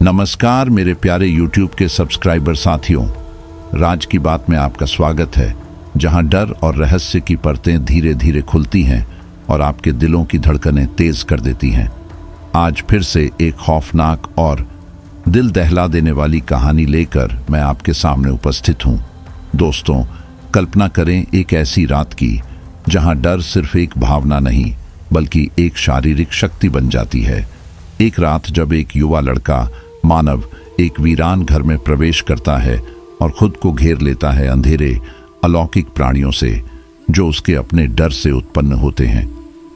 नमस्कार मेरे प्यारे YouTube के सब्सक्राइबर साथियों, राज की बात में आपका स्वागत है, जहां डर और रहस्य की परतें धीरे धीरे खुलती हैं और आपके दिलों की धड़कनें तेज कर देती हैं। आज फिर से एक खौफनाक और दिल दहला देने वाली कहानी लेकर मैं आपके सामने उपस्थित हूं। दोस्तों, कल्पना करें एक ऐसी रात की जहां डर सिर्फ एक भावना नहीं बल्कि एक शारीरिक शक्ति बन जाती है। एक रात जब एक युवा लड़का मानव एक वीरान घर में प्रवेश करता है और खुद को घेर लेता है अंधेरे अलौकिक प्राणियों से जो उसके अपने डर से उत्पन्न होते हैं।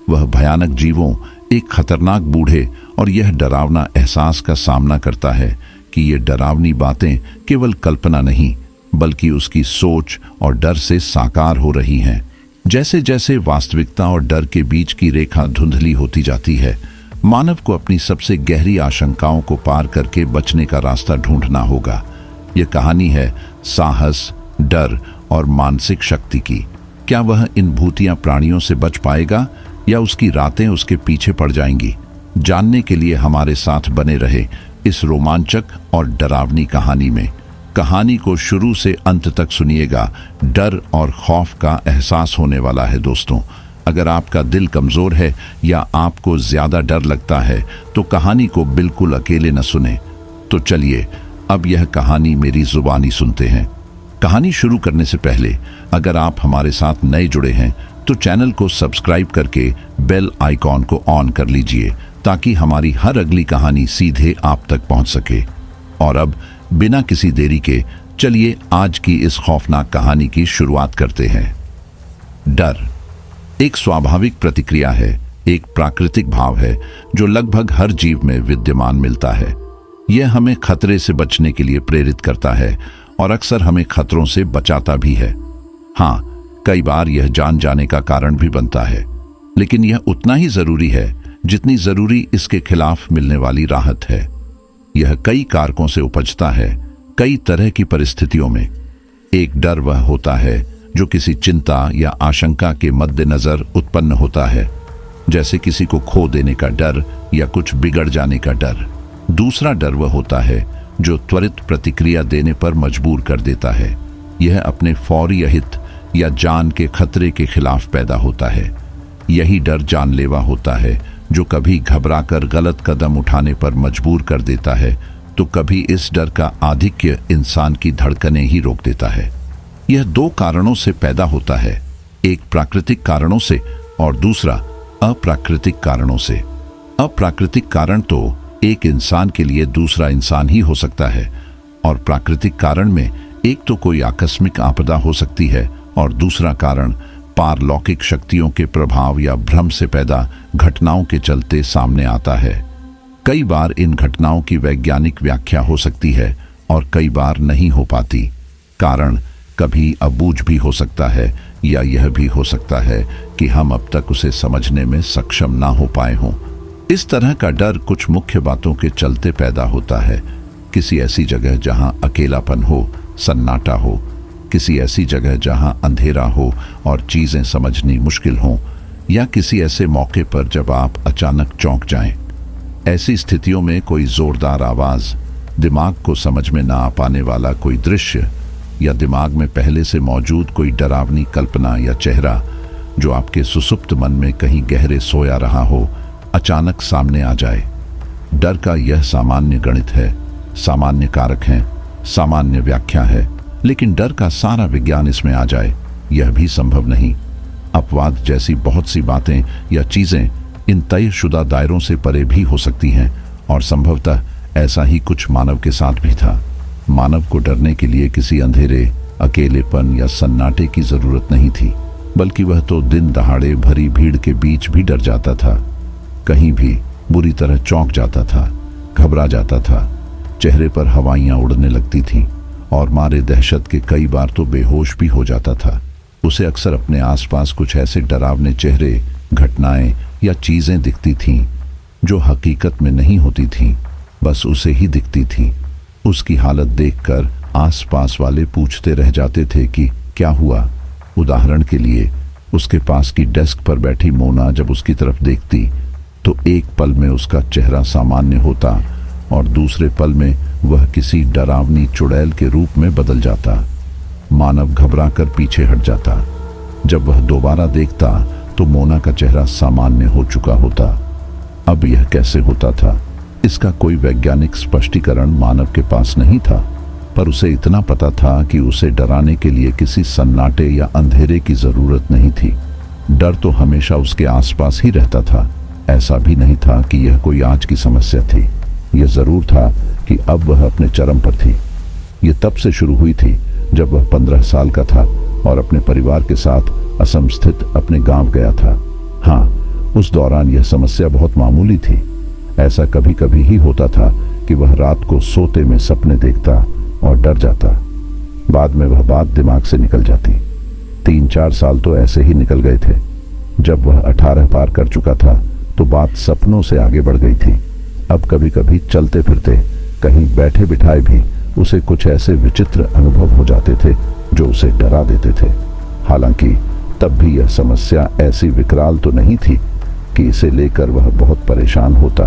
वह भयानक जीवों, एक खतरनाक बूढ़े और यह डरावना एहसास का सामना करता है कि ये डरावनी बातें केवल कल्पना नहीं बल्कि उसकी सोच और डर से साकार हो रही हैं। जैसे जैसे वास्तविकता और डर के बीच की रेखा धुंधली होती जाती है, मानव को अपनी सबसे गहरी आशंकाओं को पार करके बचने का रास्ता ढूंढना होगा। यह कहानी है साहस, डर और मानसिक शक्ति की। क्या वह इन भूतिया प्राणियों से बच पाएगा या उसकी रातें उसके पीछे पड़ जाएंगी? जानने के लिए हमारे साथ बने रहे इस रोमांचक और डरावनी कहानी में। कहानी को शुरू से अंत तक सुनिएगा। डर और खौफ का एहसास होने वाला है। दोस्तों, अगर आपका दिल कमजोर है या आपको ज्यादा डर लगता है तो कहानी को बिल्कुल अकेले न सुने। तो चलिए अब यह कहानी मेरी जुबानी सुनते हैं। कहानी शुरू करने से पहले अगर आप हमारे साथ नए जुड़े हैं तो चैनल को सब्सक्राइब करके बेल आइकॉन को ऑन कर लीजिए ताकि हमारी हर अगली कहानी सीधे आप तक पहुंच सके। और अब बिना किसी देरी के चलिए आज की इस खौफनाक कहानी की शुरुआत करते हैं। डर एक स्वाभाविक प्रतिक्रिया है, एक प्राकृतिक भाव है जो लगभग हर जीव में विद्यमान मिलता है। यह हमें खतरे से बचने के लिए प्रेरित करता है और अक्सर हमें खतरों से बचाता भी है। हाँ, कई बार यह जान जाने का कारण भी बनता है, लेकिन यह उतना ही जरूरी है जितनी जरूरी इसके खिलाफ मिलने वाली राहत है। यह कई कारकों से उपजता है, कई तरह की परिस्थितियों में। एक डर वह होता है जो किसी चिंता या आशंका के मद्देनजर उत्पन्न होता है, जैसे किसी को खो देने का डर या कुछ बिगड़ जाने का डर। दूसरा डर वह होता है जो त्वरित प्रतिक्रिया देने पर मजबूर कर देता है। यह अपने फौरी अहित या जान के खतरे के खिलाफ पैदा होता है। यही डर जानलेवा होता है जो कभी घबराकर गलत कदम उठाने पर मजबूर कर देता है तो कभी इस डर का आधिक्य इंसान की धड़कनें ही रोक देता है। यह दो कारणों से पैदा होता है, एक प्राकृतिक कारणों से और दूसरा अप्राकृतिक कारणों से। अप्राकृतिक कारण तो एक इंसान के लिए दूसरा इंसान ही हो सकता है और प्राकृतिक कारण में एक तो कोई आकस्मिक आपदा हो सकती है और दूसरा कारण पारलौकिक शक्तियों के प्रभाव या भ्रम से पैदा घटनाओं के चलते सामने आता है। कई बार इन घटनाओं की वैज्ञानिक व्याख्या हो सकती है और कई बार नहीं हो पाती। कारण कभी अबूझ भी हो सकता है या यह भी हो सकता है कि हम अब तक उसे समझने में सक्षम ना हो पाए हों। इस तरह का डर कुछ मुख्य बातों के चलते पैदा होता है। किसी ऐसी जगह जहां अकेलापन हो, सन्नाटा हो, किसी ऐसी जगह जहां अंधेरा हो और चीजें समझनी मुश्किल हों, या किसी ऐसे मौके पर जब आप अचानक चौंक जाएं। ऐसी स्थितियों में कोई जोरदार आवाज, दिमाग को समझ में ना आ पाने वाला कोई दृश्य या दिमाग में पहले से मौजूद कोई डरावनी कल्पना या चेहरा जो आपके सुसुप्त मन में कहीं गहरे सोया रहा हो, अचानक सामने आ जाए। डर का यह सामान्य गणित है, सामान्य कारक है, सामान्य व्याख्या है, लेकिन डर का सारा विज्ञान इसमें आ जाए यह भी संभव नहीं। अपवाद जैसी बहुत सी बातें या चीजें इन तयशुदा दायरों से परे भी हो सकती हैं और संभवतः ऐसा ही कुछ मानव के साथ भी था। मानव को डरने के लिए किसी अंधेरे, अकेलेपन या सन्नाटे की जरूरत नहीं थी, बल्कि वह तो दिन दहाड़े भरी भीड़ के बीच भी डर जाता था। कहीं भी बुरी तरह चौंक जाता था, घबरा जाता था, चेहरे पर हवाइयां उड़ने लगती थीं और मारे दहशत के कई बार तो बेहोश भी हो जाता था। उसे अक्सर अपने आसपास कुछ ऐसे डरावने चेहरे, घटनाएं या चीजें दिखती थीं जो हकीकत में नहीं होती थीं, बस उसे ही दिखती थीं। उसकी हालत देखकर आसपास वाले पूछते रह जाते थे कि क्या हुआ। उदाहरण के लिए उसके पास की डेस्क पर बैठी मोना जब उसकी तरफ देखती तो एक पल में उसका चेहरा सामान्य होता और दूसरे पल में वह किसी डरावनी चुड़ैल के रूप में बदल जाता। मानव घबराकर पीछे हट जाता। जब वह दोबारा देखता तो मोना का चेहरा सामान्य हो चुका होता। अब यह कैसे होता था, इसका कोई वैज्ञानिक स्पष्टीकरण मानव के पास नहीं था, पर उसे इतना पता था कि उसे डराने के लिए किसी सन्नाटे या अंधेरे की जरूरत नहीं थी। डर तो हमेशा उसके आसपास ही रहता था। ऐसा भी नहीं था कि यह कोई आज की समस्या थी। यह जरूर था कि अब वह अपने चरम पर थी। यह तब से शुरू हुई थी जब वह 15 साल का था और अपने परिवार के साथ असम स्थित अपने गांव गया था। हाँ, उस दौरान यह समस्या बहुत मामूली थी। ऐसा कभी कभी ही होता था कि वह रात को सोते में सपने देखता और डर जाता। बाद में वह बात दिमाग से निकल जाती। 3-4 साल तो ऐसे ही निकल गए थे। जब वह 18 पार कर चुका था तो बात सपनों से आगे बढ़ गई थी। अब कभी कभी चलते फिरते, कहीं बैठे बिठाए भी उसे कुछ ऐसे विचित्र अनुभव हो जाते थे जो उसे डरा देते थे। हालांकि तब भी यह समस्या ऐसी विकराल तो नहीं थी कि इसे लेकर वह बहुत परेशान होता।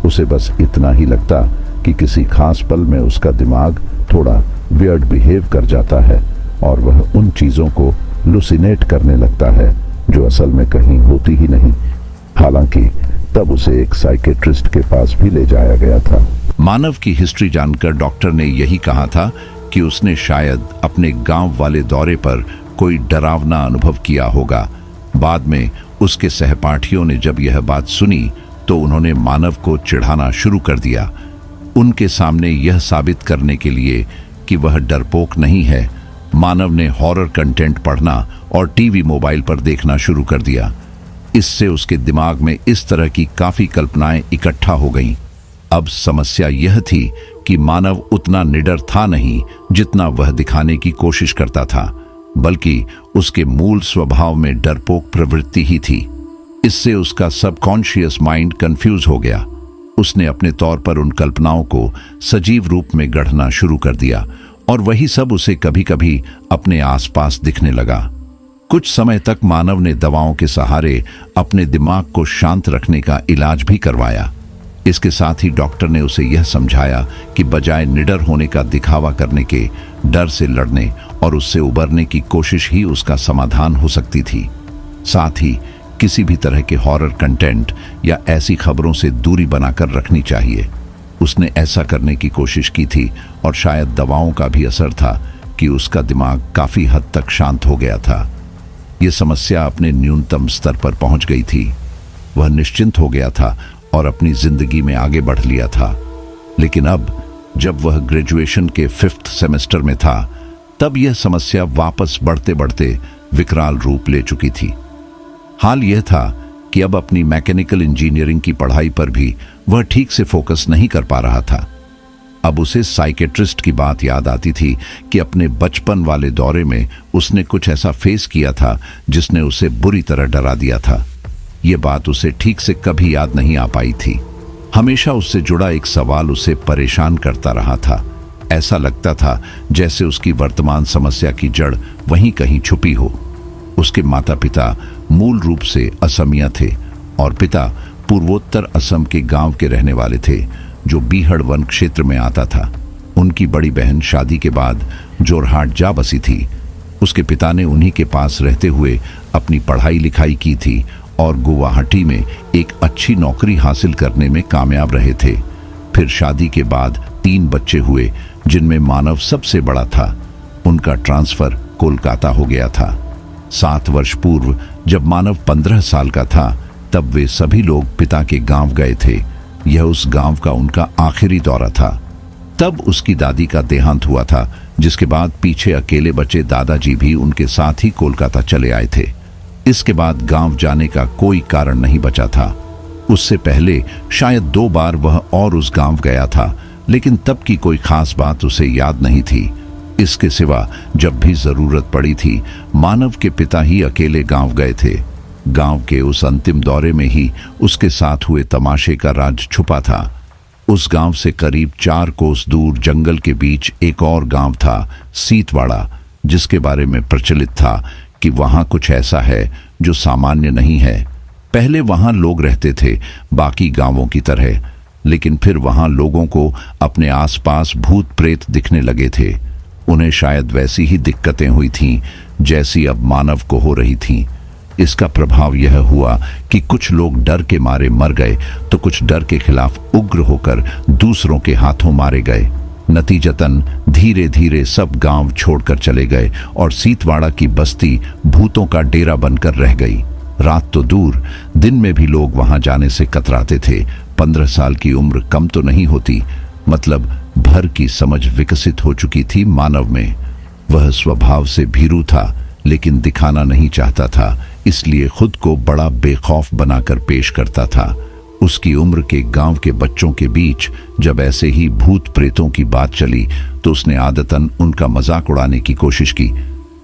उसे बस इतना ही लगता कि किसी खास पल में उसका दिमाग थोड़ा वियर्ड बिहेव कर जाता है और वह उन चीजों को लुसिनेट करने लगता है जो असल में कहीं होती ही नहीं। हालांकि तब उसे एक साइकेट्रिस्ट के पास भी ले जाया गया था। मानव की हिस्ट्री जानकर डॉक्टर ने यही कहा था कि उसने शायद अपने गांव वाले दौरे पर कोई डरावना अनुभव किया होगा। बाद में उसके सहपाठियों ने जब यह बात सुनी तो उन्होंने मानव को चिढ़ाना शुरू कर दिया। उनके सामने यह साबित करने के लिए कि वह डरपोक नहीं है, मानव ने हॉरर कंटेंट पढ़ना और टीवी मोबाइल पर देखना शुरू कर दिया। इससे उसके दिमाग में इस तरह की काफी कल्पनाएं इकट्ठा हो गईं। अब समस्या यह थी कि मानव उतना निडर था नहीं जितना वह दिखाने की कोशिश करता था, बल्कि उसके मूल स्वभाव में डरपोक प्रवृत्ति ही थी। इससे उसका सबकॉन्शियस माइंड कंफ्यूज हो गया। उसने अपने तौर पर उन कल्पनाओं को सजीव रूप में गढ़ना शुरू कर दिया और वही सब उसे कभी कभी अपने आसपास दिखने लगा। कुछ समय तक मानव ने दवाओं के सहारे अपने दिमाग को शांत रखने का इलाज भी करवाया। इसके साथ ही डॉक्टर ने उसे यह समझाया कि बजाय निडर होने का दिखावा करने के, डर से लड़ने और उससे उबरने की कोशिश ही उसका समाधान हो सकती थी। साथ ही किसी भी तरह के हॉरर कंटेंट या ऐसी खबरों से दूरी बनाकर रखनी चाहिए। उसने ऐसा करने की कोशिश की थी और शायद दवाओं का भी असर था कि उसका दिमाग काफी हद तक शांत हो गया था। यह समस्या अपने न्यूनतम स्तर पर पहुंच गई थी। वह निश्चिंत हो गया था और अपनी जिंदगी में आगे बढ़ लिया था। लेकिन अब जब वह ग्रेजुएशन के 5th सेमेस्टर में था, तब यह समस्या वापस बढ़ते बढ़ते विकराल रूप ले चुकी थी। हाल यह था कि अब अपनी मैकेनिकल इंजीनियरिंग की पढ़ाई पर भी वह ठीक से फोकस नहीं कर पा रहा था। अब उसे साइकेट्रिस्ट की बात याद आती थी कि अपने बचपन वाले दौरे में उसने कुछ ऐसा फेस किया था जिसने उसे बुरी तरह डरा दिया था। यह बात उसे ठीक से कभी याद नहीं आ पाई थी। हमेशा उससे जुड़ा एक सवाल उसे परेशान करता रहा था। ऐसा लगता था जैसे उसकी वर्तमान समस्या की जड़ वहीं कहीं छुपी हो। उसके माता पिता मूल रूप से असमिया थे और पिता पूर्वोत्तर असम के गांव के रहने वाले थे जो बीहड़ वन क्षेत्र में आता था। उनकी बड़ी बहन शादी के बाद जोरहाट जा बसी थी। उसके पिता ने उन्हीं के पास रहते हुए अपनी पढ़ाई लिखाई की थी और गुवाहाटी में एक अच्छी नौकरी हासिल करने में कामयाब रहे थे। फिर शादी के बाद 3 बच्चे हुए जिनमें मानव सबसे बड़ा था। उनका ट्रांसफर कोलकाता हो गया था। 7 वर्ष पूर्व जब मानव 15 साल का था, तब वे सभी लोग पिता के गांव गए थे। यह उस गांव का उनका आखिरी दौरा था। तब उसकी दादी का देहांत हुआ था, जिसके बाद पीछे अकेले बचे दादाजी भी उनके साथ ही कोलकाता चले आए थे। इसके बाद गांव जाने का कोई कारण नहीं बचा था। उससे पहले शायद 2 बार वह और उस गांव गया था, लेकिन तब की कोई खास बात उसे याद नहीं थी। इसके सिवा जब भी जरूरत पड़ी थी, मानव के पिता ही अकेले गांव गए थे। गांव के उस अंतिम दौरे में ही उसके साथ हुए तमाशे का राज छुपा था। उस गांव से करीब 4 कोस दूर जंगल के बीच एक और गांव था, सीतवाड़ा, जिसके बारे में प्रचलित था कि वहां कुछ ऐसा है जो सामान्य नहीं है। पहले वहां लोग रहते थे बाकी गांवों की तरह, लेकिन फिर वहां लोगों को अपने आसपास भूत प्रेत दिखने लगे थे। उन्हें शायद वैसी ही दिक्कतें हुई थीं जैसी अब मानव को हो रही थीं। इसका प्रभाव यह हुआ कि कुछ लोग डर के मारे मर गए तो कुछ डर के खिलाफ उग्र होकर दूसरों के हाथों मारे गए। नतीजतन धीरे धीरे सब गांव छोड़कर चले गए और सीतवाड़ा की बस्ती भूतों का डेरा बनकर रह गई। रात तो दूर, दिन में भी लोग वहां जाने से कतराते थे। 15 साल की उम्र कम तो नहीं होती, मतलब भर की समझ विकसित हो चुकी थी मानव में। वह स्वभाव से भीरू था, लेकिन दिखाना नहीं चाहता था, इसलिए खुद को बड़ा बेखौफ बनाकर पेश करता था। उसकी उम्र के गांव के बच्चों के बीच जब ऐसे ही भूत प्रेतों की बात चली तो उसने आदतन उनका मजाक उड़ाने की कोशिश की।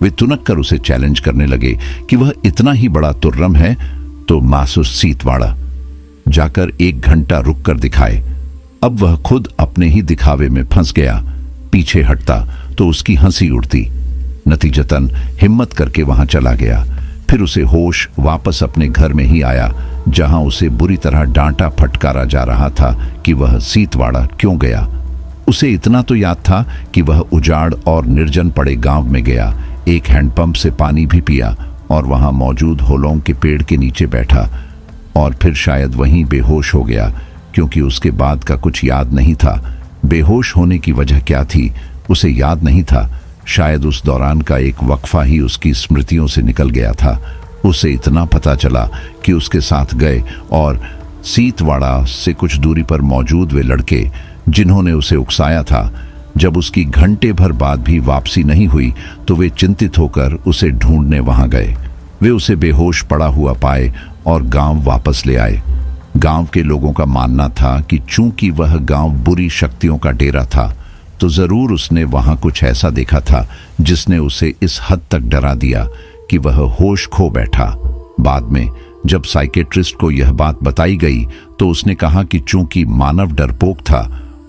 वे तुनक कर उसे चैलेंज करने लगे कि वह इतना ही बड़ा तुर्रम है तो मासूस सीतवाड़ा जाकर 1 घंटा रुक कर दिखाए। अब वह खुद अपने ही दिखावे में फंस गया। पीछे हटता तो उसकी हंसी उड़ती। नतीजतन हिम्मत करके वहां चला गया। फिर उसे होश वापस अपने घर में ही आया, जहां उसे बुरी तरह डांटा फटकारा जा रहा था कि वह सीतवाड़ा क्यों गया। उसे इतना तो याद था कि वह उजाड़ और निर्जन पड़े गांव में गया, एक हैंडपंप से पानी भी पिया और वहां मौजूद होलोंग के पेड़ के नीचे बैठा और फिर शायद वहीं बेहोश हो गया, क्योंकि उसके बाद का कुछ याद नहीं था। बेहोश होने की वजह क्या थी उसे याद नहीं था। शायद उस दौरान का एक वक्फा ही उसकी स्मृतियों से निकल गया था। उसे इतना पता चला कि उसके साथ गए और सीतवाड़ा से कुछ दूरी पर मौजूद वे लड़के जिन्होंने उसे उकसाया था, जब उसकी घंटे भर बाद भी वापसी नहीं हुई तो वे चिंतित होकर उसे ढूंढने वहां गए। वे उसे बेहोश पड़ा हुआ पाए और गांव वापस ले आए। गांव के लोगों का मानना था कि चूंकि वह गांव बुरी शक्तियों का डेरा था तो जरूर उसने वहां कुछ ऐसा देखा था जिसने उसे इस हद तक डरा दिया कि वह होश खो बैठा। बाद में जब साइकेट्रिस्ट को यह बात बताई गई तो उसने कहा कि चूंकि मानव डरपोक था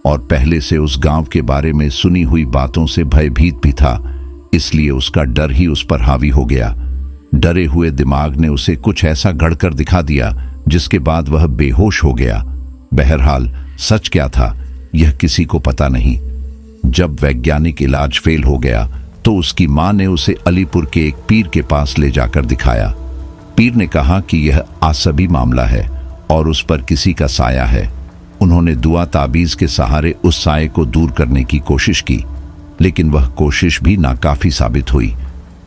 और पहले से उस गांव के बारे में सुनी हुई बातों से भयभीत भी था, इसलिए उसका डर ही उस पर हावी हो गया। डरे हुए दिमाग ने उसे कुछ ऐसा गढ़कर दिखा दिया जिसके बाद वह बेहोश हो गया। बहरहाल सच क्या था यह किसी को पता नहीं। जब वैज्ञानिक इलाज फेल हो गया तो उसकी मां ने उसे अलीपुर के एक पीर के पास ले जाकर दिखाया। पीर ने कहा कि यह आसबी मामला है और उस पर किसी का साया है। उन्होंने दुआ ताबीज के सहारे उस साये को दूर करने की कोशिश की, लेकिन वह कोशिश भी नाकाफी साबित हुई।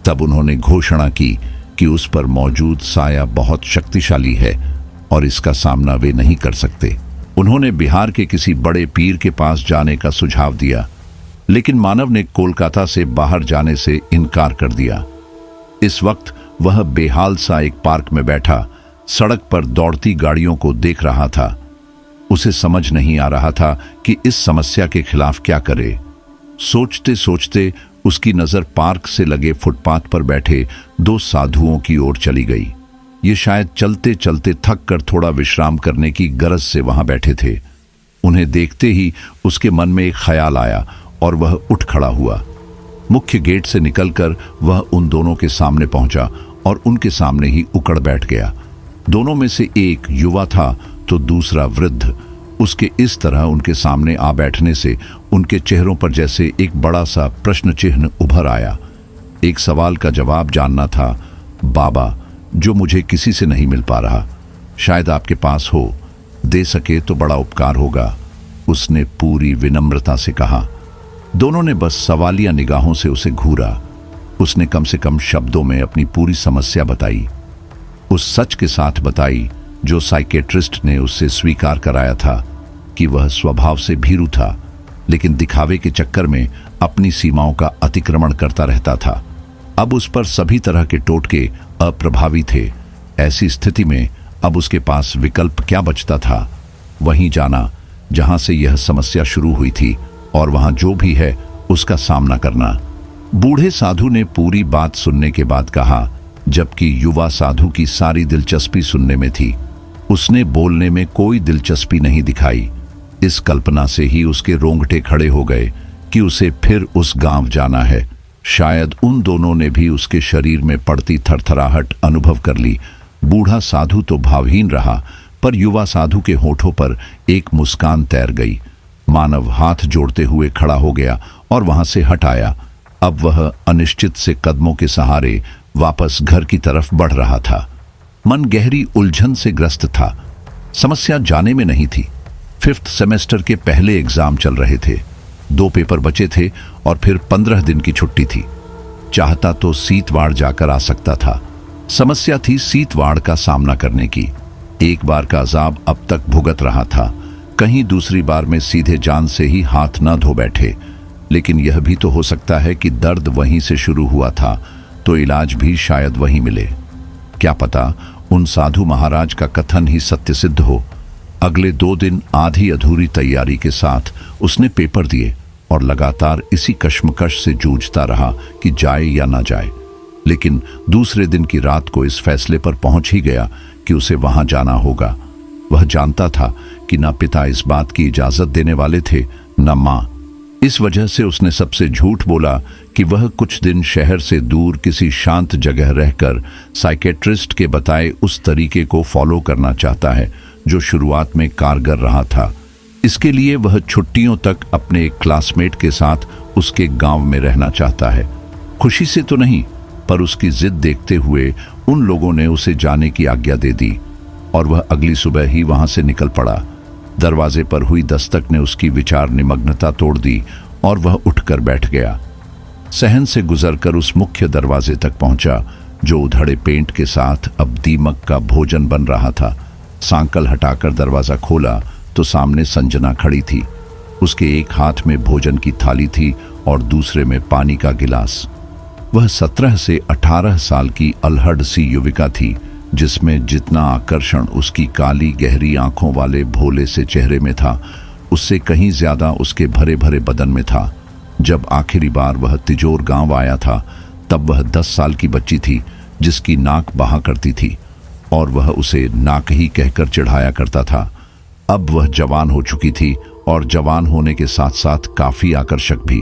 तब उन्होंने घोषणा की कि उस पर मौजूद साया बहुत शक्तिशाली है और इसका सामना वे नहीं कर सकते। उन्होंने बिहार के किसी बड़े पीर के पास जाने का सुझाव दिया, लेकिन मानव ने कोलकाता से बाहर जाने से इनकार कर दिया। इस वक्त वह बेहाल सा एक पार्क में बैठा सड़क पर दौड़ती गाड़ियों को देख रहा था। उसे समझ नहीं आ रहा था कि इस समस्या के खिलाफ क्या करे। सोचते सोचते उसकी नजर पार्क से लगे फुटपाथ पर बैठे 2 साधुओं की ओर चली गई। ये शायद चलते चलते थक कर थोड़ा विश्राम करने की गरज से वहां बैठे थे। उन्हें देखते ही उसके मन में एक ख्याल आया और वह उठ खड़ा हुआ। मुख्य गेट से निकलकर वह उन दोनों के सामने पहुंचा और उनके सामने ही उकड़ बैठ गया। दोनों में से एक युवा था तो दूसरा वृद्ध। उसके इस तरह उनके सामने आ बैठने से उनके चेहरों पर जैसे एक बड़ा सा प्रश्न चिन्ह उभर आया। एक सवाल का जवाब जानना था, बाबा, जो मुझे किसी से नहीं मिल पा रहा, शायद आपके पास हो, दे सके तो बड़ा उपकार होगा, उसने पूरी विनम्रता से कहा। दोनों ने बस सवालिया निगाहों से उसे घूरा। उसने कम से कम शब्दों में अपनी पूरी समस्या बताई, उस सच के साथ बताई जो साइकेट्रिस्ट ने उससे स्वीकार कराया था कि वह स्वभाव से भीरू था, लेकिन दिखावे के चक्कर में अपनी सीमाओं का अतिक्रमण करता रहता था। अब उस पर सभी तरह के टोटके अप्रभावी थे। ऐसी स्थिति में अब उसके पास विकल्प क्या बचता था? वहीं जाना जहां से यह समस्या शुरू हुई थी और वहां जो भी है उसका सामना करना। बूढ़े साधु ने पूरी बात सुनने के बाद कहा, जबकि युवा साधु की सारी दिलचस्पी सुनने में थी। उसने बोलने में कोई दिलचस्पी नहीं दिखाई। इस कल्पना से ही उसके रोंगटे खड़े हो गए कि उसे फिर उस गांव जाना है। शायद उन दोनों ने भी उसके शरीर में पड़ती थरथराहट अनुभव कर ली। बूढ़ा साधु तो भावहीन रहा, पर युवा साधु के होठों पर एक मुस्कान तैर गई। मानव हाथ जोड़ते हुए खड़ा हो गया और वहां से हट आया। अब वह अनिश्चित से कदमों के सहारे वापस घर की तरफ बढ़ रहा था। मन गहरी उलझन से ग्रस्त था। समस्या जाने में नहीं थी। 5th सेमेस्टर के पहले एग्जाम चल रहे थे। 2 पेपर बचे थे और फिर 15 दिन की छुट्टी थी। चाहता तो सीतवाड़ जाकर आ सकता था। समस्या थी सीतवाड़ का सामना करने की। एक बार का अजाब अब तक भुगत रहा था, कहीं दूसरी बार में सीधे जान से ही हाथ न धो बैठे। लेकिन यह भी तो हो सकता है कि दर्द वहीं से शुरू हुआ था तो इलाज भी शायद वहीं मिले। क्या पता उन साधु महाराज का कथन ही सत्य सिद्ध हो। अगले 2 दिन आधी अधूरी तैयारी के साथ उसने पेपर दिए और लगातार इसी कश्मकश से जूझता रहा कि जाए या ना जाए। लेकिन दूसरे दिन की रात को इस फैसले पर पहुंच ही गया कि उसे वहां जाना होगा। वह जानता था कि न पिता इस बात की इजाजत देने वाले थे, न मां। इस वजह से उसने सबसे झूठ बोला कि वह कुछ दिन शहर से दूर किसी शांत जगह रहकर साइकेट्रिस्ट के बताए उस तरीके को फॉलो करना चाहता है जो शुरुआत में कारगर रहा था। इसके लिए वह छुट्टियों तक अपने एक क्लासमेट के साथ उसके गांव में रहना चाहता है। खुशी से तो नहीं, पर उसकी जिद देखते हुए उन लोगों ने उसे जाने की आज्ञा दे दी और वह अगली सुबह ही वहां से निकल पड़ा। दरवाजे पर हुई दस्तक ने उसकी विचार निमग्नता तोड़ दी और वह उठकर बैठ गया। सहन से गुजरकर उस मुख्य दरवाजे तक पहुंचा जो उधड़े पेंट के साथ अब दीमक का भोजन बन रहा था। सांकल हटाकर दरवाजा खोला तो सामने संजना खड़ी थी। उसके एक हाथ में भोजन की थाली थी और दूसरे में पानी का गिलास। वह 17 से 18 साल की अल्हड़ सी युविका थी, जिसमें जितना आकर्षण उसकी काली गहरी आंखों वाले भोले से चेहरे में था, उससे कहीं ज्यादा उसके भरे भरे बदन में था। जब आखिरी बार वह तिजोर गांव आया था तब वह 10 साल की बच्ची थी जिसकी नाक बहा करती थी और वह उसे नाक ही कहकर चिढ़ाया करता था। अब वह जवान हो चुकी थी और जवान होने के साथ साथ काफी आकर्षक भी।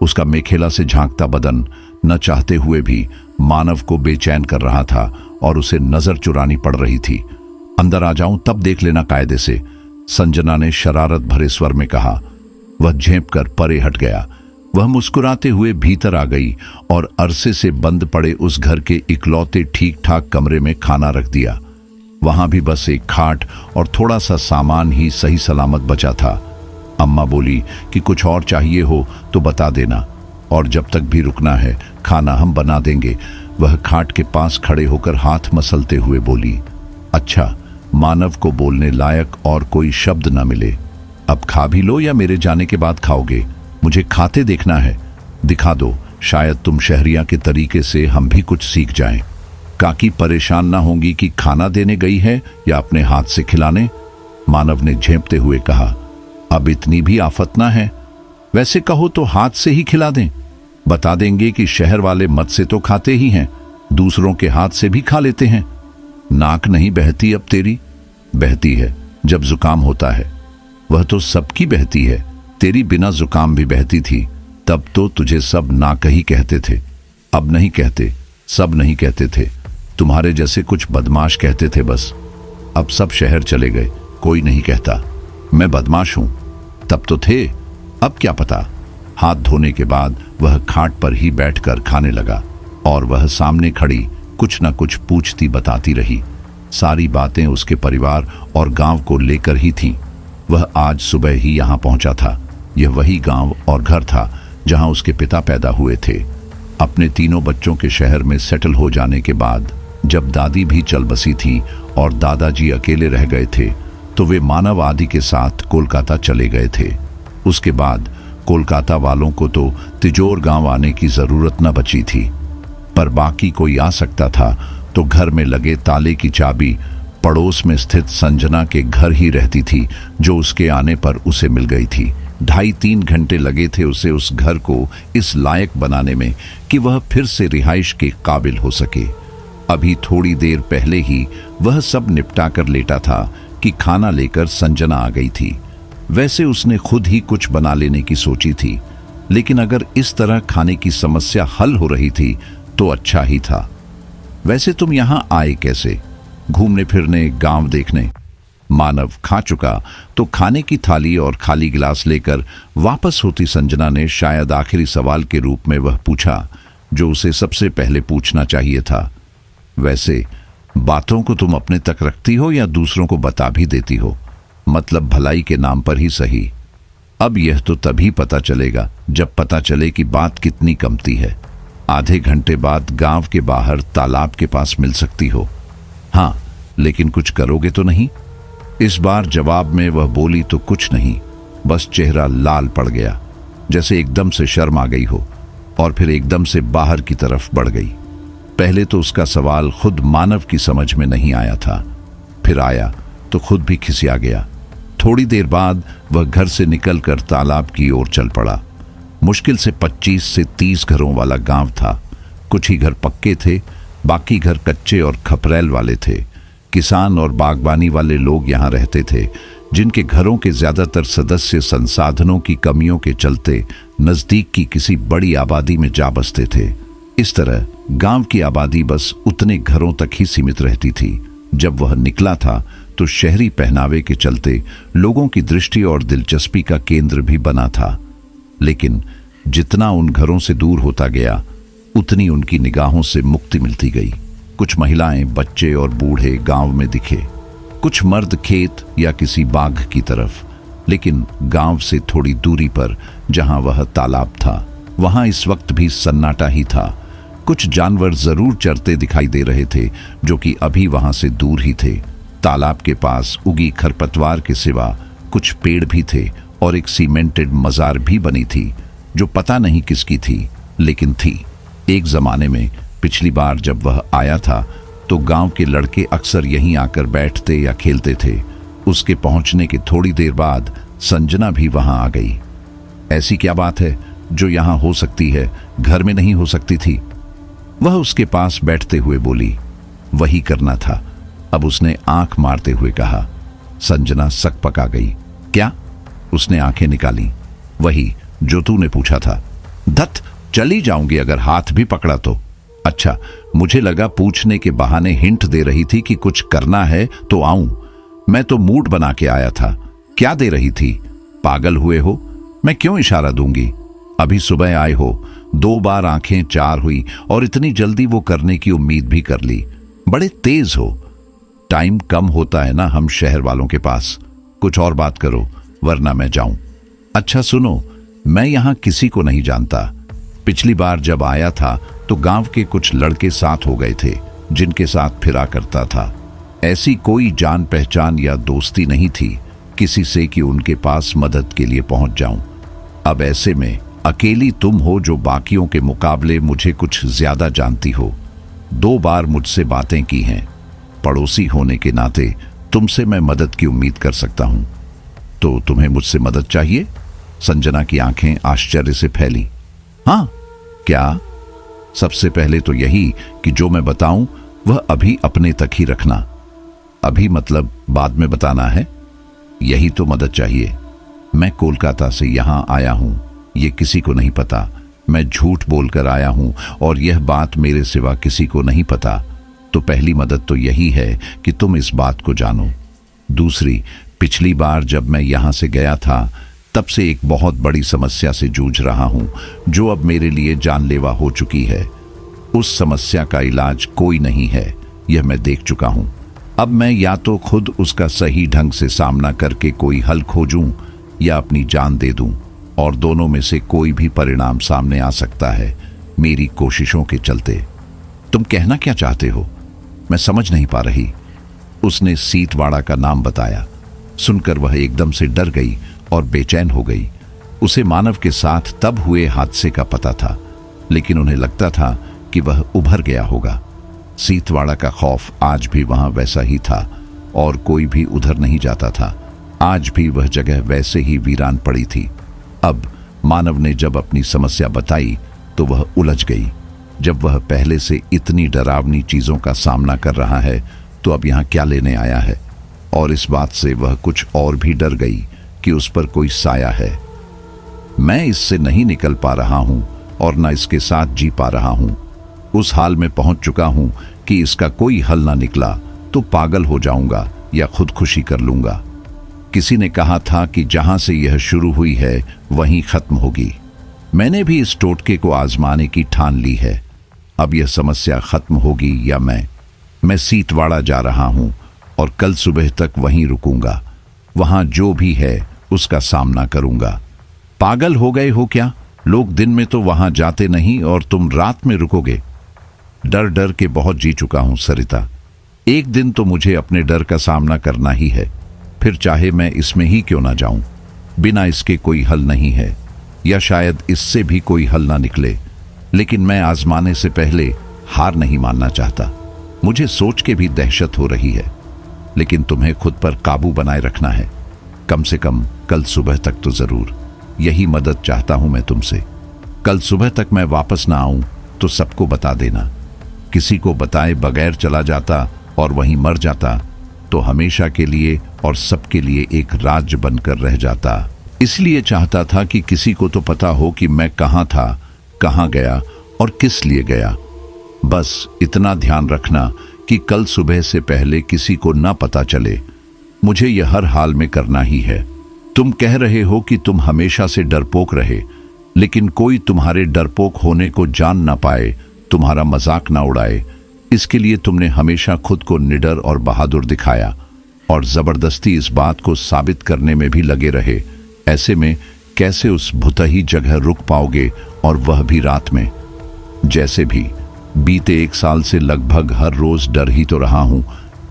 उसका मेखेला से झांकता बदन न चाहते हुए भी मानव को बेचैन कर रहा था और उसे नजर चुरानी पड़ रही थी। अंदर आ जाऊं तब देख लेना कायदे से, संजना ने शरारत भरे स्वर में कहा। वह झेंप कर परे हट गया। वह मुस्कुराते हुए भीतर आ गई और अरसे से बंद पड़े उस घर के इकलौते ठीक ठाक कमरे में खाना रख दिया। वहां भी बस एक खाट और थोड़ा सा सामान ही सही सलामत बचा था। अम्मा बोली कि कुछ और चाहिए हो तो बता देना और जब तक भी रुकना है खाना हम बना देंगे। वह खाट के पास खड़े होकर हाथ मसलते हुए बोली। अच्छा, मानव को बोलने लायक और कोई शब्द न मिले। अब खा भी लो या मेरे जाने के बाद खाओगे? मुझे खाते देखना है। दिखा दो, शायद तुम शहरिया के तरीके से हम भी कुछ सीख जाएं। काकी परेशान ना होंगी कि खाना देने गई है या अपने हाथ से खिलाने? मानव ने झेंपते हुए कहा। अब इतनी भी आफत ना है। वैसे कहो तो हाथ से ही खिला दें। बता देंगे कि शहर वाले मत से तो खाते ही हैं, दूसरों के हाथ से भी खा लेते हैं। नाक नहीं बहती अब तेरी? बहती है जब जुकाम होता है। वह तो सबकी बहती है, तेरी बिना जुकाम भी बहती थी। तब तो तुझे सब नाक ही कहते थे। अब नहीं कहते, सब नहीं कहते थे। तुम्हारे जैसे कुछ बदमाश कहते थे बस। अब सब शहर चले गए, कोई नहीं कहता। मैं बदमाश हूं, तब तो थे, अब क्या पता। हाथ धोने के बाद वह खाट पर ही बैठकर खाने लगा और वह सामने खड़ी कुछ न कुछ पूछती बताती रही। सारी बातें उसके परिवार और गांव को लेकर ही थीं। वह आज सुबह ही यहां पहुंचा था। यह वही गांव और घर था जहां उसके पिता पैदा हुए थे। अपने 3 बच्चों के शहर में सेटल हो जाने के बाद जब दादी भी चल बसी थी और दादाजी अकेले रह गए थे तो वे मानव आदि के साथ कोलकाता चले गए थे। उसके बाद कोलकाता वालों को तो तिजोर गांव आने की जरूरत न बची थी, पर बाकी कोई आ सकता था तो घर में लगे ताले की चाबी पड़ोस में स्थित संजना के घर ही रहती थी, जो उसके आने पर उसे मिल गई थी। 2.5-3 घंटे लगे थे उसे उस घर को इस लायक बनाने में कि वह फिर से रिहाइश के काबिल हो सके। अभी थोड़ी देर पहले ही वह सब निपटा कर लेटा था कि खाना लेकर संजना आ गई थी। वैसे उसने खुद ही कुछ बना लेने की सोची थी, लेकिन अगर इस तरह खाने की समस्या हल हो रही थी तो अच्छा ही था। वैसे तुम यहां आए कैसे? घूमने फिरने, गांव देखने? मानव खा चुका तो खाने की थाली और खाली गिलास लेकर वापस होती संजना ने शायद आखिरी सवाल के रूप में वह पूछा जो उसे सबसे पहले पूछना चाहिए था। वैसे बातों को तुम अपने तक रखती हो या दूसरों को बता भी देती हो? मतलब भलाई के नाम पर ही सही। अब यह तो तभी पता चलेगा जब पता चले कि बात कितनी कमती है। आधे घंटे बाद गांव के बाहर तालाब के पास मिल सकती हो। हाँ, लेकिन कुछ करोगे तो नहीं? इस बार जवाब में वह बोली तो कुछ नहीं, बस चेहरा लाल पड़ गया, जैसे एकदम से शर्म आ गई हो, और फिर एकदम से बाहर की तरफ बढ़ गई। पहले तो उसका सवाल खुद मानव की समझ में नहीं आया था, फिर आया तो खुद भी खिसिया गया। थोड़ी देर बाद वह घर से निकलकर तालाब की ओर चल पड़ा। मुश्किल से 25 से 30 घरों वाला गांव था। कुछ ही घर पक्के थे, बाकी घर कच्चे और खपरैल वाले थे। किसान और बागबानी वाले लोग यहाँ रहते थे, जिनके घरों के ज्यादातर सदस्य संसाधनों की कमियों के चलते नजदीक की किसी बड़ी आबादी में जा बसते थे। इस तरह गांव की आबादी बस उतने घरों तक ही सीमित रहती थी। जब वह निकला था तो शहरी पहनावे के चलते लोगों की दृष्टि और दिलचस्पी का केंद्र भी बना था। लेकिन जितना उन घरों से दूर होता गया, उतनी उनकी निगाहों से मुक्ति मिलती गई। कुछ महिलाएं, बच्चे और बूढ़े गांव में दिखे, कुछ मर्द खेत या किसी बाग की तरफ। लेकिन गांव से थोड़ी दूरी पर जहां वह तालाब था, वहां इस वक्त भी सन्नाटा ही था। कुछ जानवर जरूर चरते दिखाई दे रहे थे, जो कि अभी वहां से दूर ही थे। तालाब के पास उगी खरपतवार के सिवा कुछ पेड़ भी थे और एक सीमेंटेड मजार भी बनी थी, जो पता नहीं किसकी थी, लेकिन थी। एक जमाने में पिछली बार जब वह आया था तो गांव के लड़के अक्सर यहीं आकर बैठते या खेलते थे। उसके पहुंचने के थोड़ी देर बाद संजना भी वहां आ गई। ऐसी क्या बात है जो यहां हो सकती है, घर में नहीं हो सकती थी? वह उसके पास बैठते हुए बोली। वही करना था, अब उसने आंख मारते हुए कहा। संजना सकपका गई। क्या? उसने आंखें निकाली। वही जो तूने पूछा था। धत, चली जाऊंगी अगर हाथ भी पकड़ा तो। अच्छा, मुझे लगा पूछने के बहाने हिंट दे रही थी कि कुछ करना है तो आऊं। मैं तो मूड बना के आया था। क्या दे रही थी? पागल हुए हो? मैं क्यों इशारा दूंगी? अभी सुबह आए हो, 2 बार आंखें 4 हुई और इतनी जल्दी वो करने की उम्मीद भी कर ली। बड़े तेज हो। टाइम कम होता है ना हम शहर वालों के पास। कुछ और बात करो वरना मैं जाऊं। अच्छा सुनो, मैं यहां किसी को नहीं जानता। पिछली बार जब आया था तो गांव के कुछ लड़के साथ हो गए थे, जिनके साथ फिरा करता था। ऐसी कोई जान पहचान या दोस्ती नहीं थी किसी से कि उनके पास मदद के लिए पहुंच जाऊं। अब ऐसे में अकेली तुम हो जो बाकियों के मुकाबले मुझे कुछ ज्यादा जानती हो। 2 बार मुझसे बातें की हैं। पड़ोसी होने के नाते तुमसे मैं मदद की उम्मीद कर सकता हूं। तो तुम्हें मुझसे मदद चाहिए? संजना की आंखें आश्चर्य से फैली। हाँ, क्या? सबसे पहले तो यही कि जो मैं बताऊं वह अभी अपने तक ही रखना। अभी मतलब बाद में बताना है? यही तो मदद चाहिए। मैं कोलकाता से यहां आया हूं, ये किसी को नहीं पता। मैं झूठ बोलकर आया हूं और यह बात मेरे सिवा किसी को नहीं पता। तो पहली मदद तो यही है कि तुम इस बात को जानो। दूसरी, पिछली बार जब मैं यहां से गया था तब से एक बहुत बड़ी समस्या से जूझ रहा हूं, जो अब मेरे लिए जानलेवा हो चुकी है। उस समस्या का इलाज कोई नहीं है, यह मैं देख चुका हूं। अब मैं या तो खुद उसका सही ढंग से सामना करके कोई हल खोजूं या अपनी जान दे दूं, और दोनों में से कोई भी परिणाम सामने आ सकता है मेरी कोशिशों के चलते। तुम कहना क्या चाहते हो? मैं समझ नहीं पा रही। उसने सीतवाड़ा का नाम बताया। सुनकर वह एकदम से डर गई और बेचैन हो गई। उसे मानव के साथ तब हुए हादसे का पता था, लेकिन उन्हें लगता था कि वह उभर गया होगा। सीतवाड़ा का खौफ आज भी वहां वैसा ही था और कोई भी उधर नहीं जाता था। आज भी वह जगह वैसे ही वीरान पड़ी थी। अब मानव ने जब अपनी समस्या बताई तो वह उलझ गई। जब वह पहले से इतनी डरावनी चीजों का सामना कर रहा है तो अब यहाँ क्या लेने आया है? और इस बात से वह कुछ और भी डर गई कि उस पर कोई साया है। मैं इससे नहीं निकल पा रहा हूं और न इसके साथ जी पा रहा हूं। उस हाल में पहुंच चुका हूं कि इसका कोई हल ना निकला तो पागल हो जाऊंगा या खुदकुशी कर लूंगा। किसी ने कहा था कि जहां से यह शुरू हुई है वहीं खत्म होगी। मैंने भी इस टोटके को आजमाने की ठान ली है। अब यह समस्या खत्म होगी या मैं सीतवाड़ा जा रहा हूं और कल सुबह तक वहीं रुकूंगा। वहां जो भी है उसका सामना करूंगा। पागल हो गए हो क्या? लोग दिन में तो वहां जाते नहीं और तुम रात में रुकोगे। डर डर के बहुत जी चुका हूं सरिता। एक दिन तो मुझे अपने डर का सामना करना ही है, फिर चाहे मैं इसमें ही क्यों ना जाऊं। बिना इसके कोई हल नहीं है, या शायद इससे भी कोई हल ना निकले। लेकिन मैं आजमाने से पहले हार नहीं मानना चाहता। मुझे सोच के भी दहशत हो रही है, लेकिन तुम्हें खुद पर काबू बनाए रखना है। कम से कम कल सुबह तक तो जरूर। यही मदद चाहता हूं मैं तुमसे। कल सुबह तक मैं वापस ना आऊं तो सबको बता देना। किसी को बताए बगैर चला जाता और वहीं मर जाता तो हमेशा के लिए और सबके लिए एक राज बनकर रह जाता। इसलिए चाहता था कि किसी को तो पता हो कि मैं कहां था, कहां गया और किस लिए गया। बस इतना ध्यान रखना कि कल सुबह से पहले किसी को ना पता चले। मुझे यह हर हाल में करना ही है। तुम कह रहे हो कि तुम हमेशा से डरपोक रहे, लेकिन कोई तुम्हारे डरपोक होने को जान ना पाए, तुम्हारा मजाक ना उड़ाए, इसके लिए तुमने हमेशा खुद को निडर और बहादुर दिखाया और जबरदस्ती इस बात को साबित करने में भी लगे रहे। ऐसे में कैसे उस भुतही जगह रुक पाओगे, और वह भी रात में? जैसे भी बीते 1 साल से लगभग हर रोज डर ही तो रहा हूं।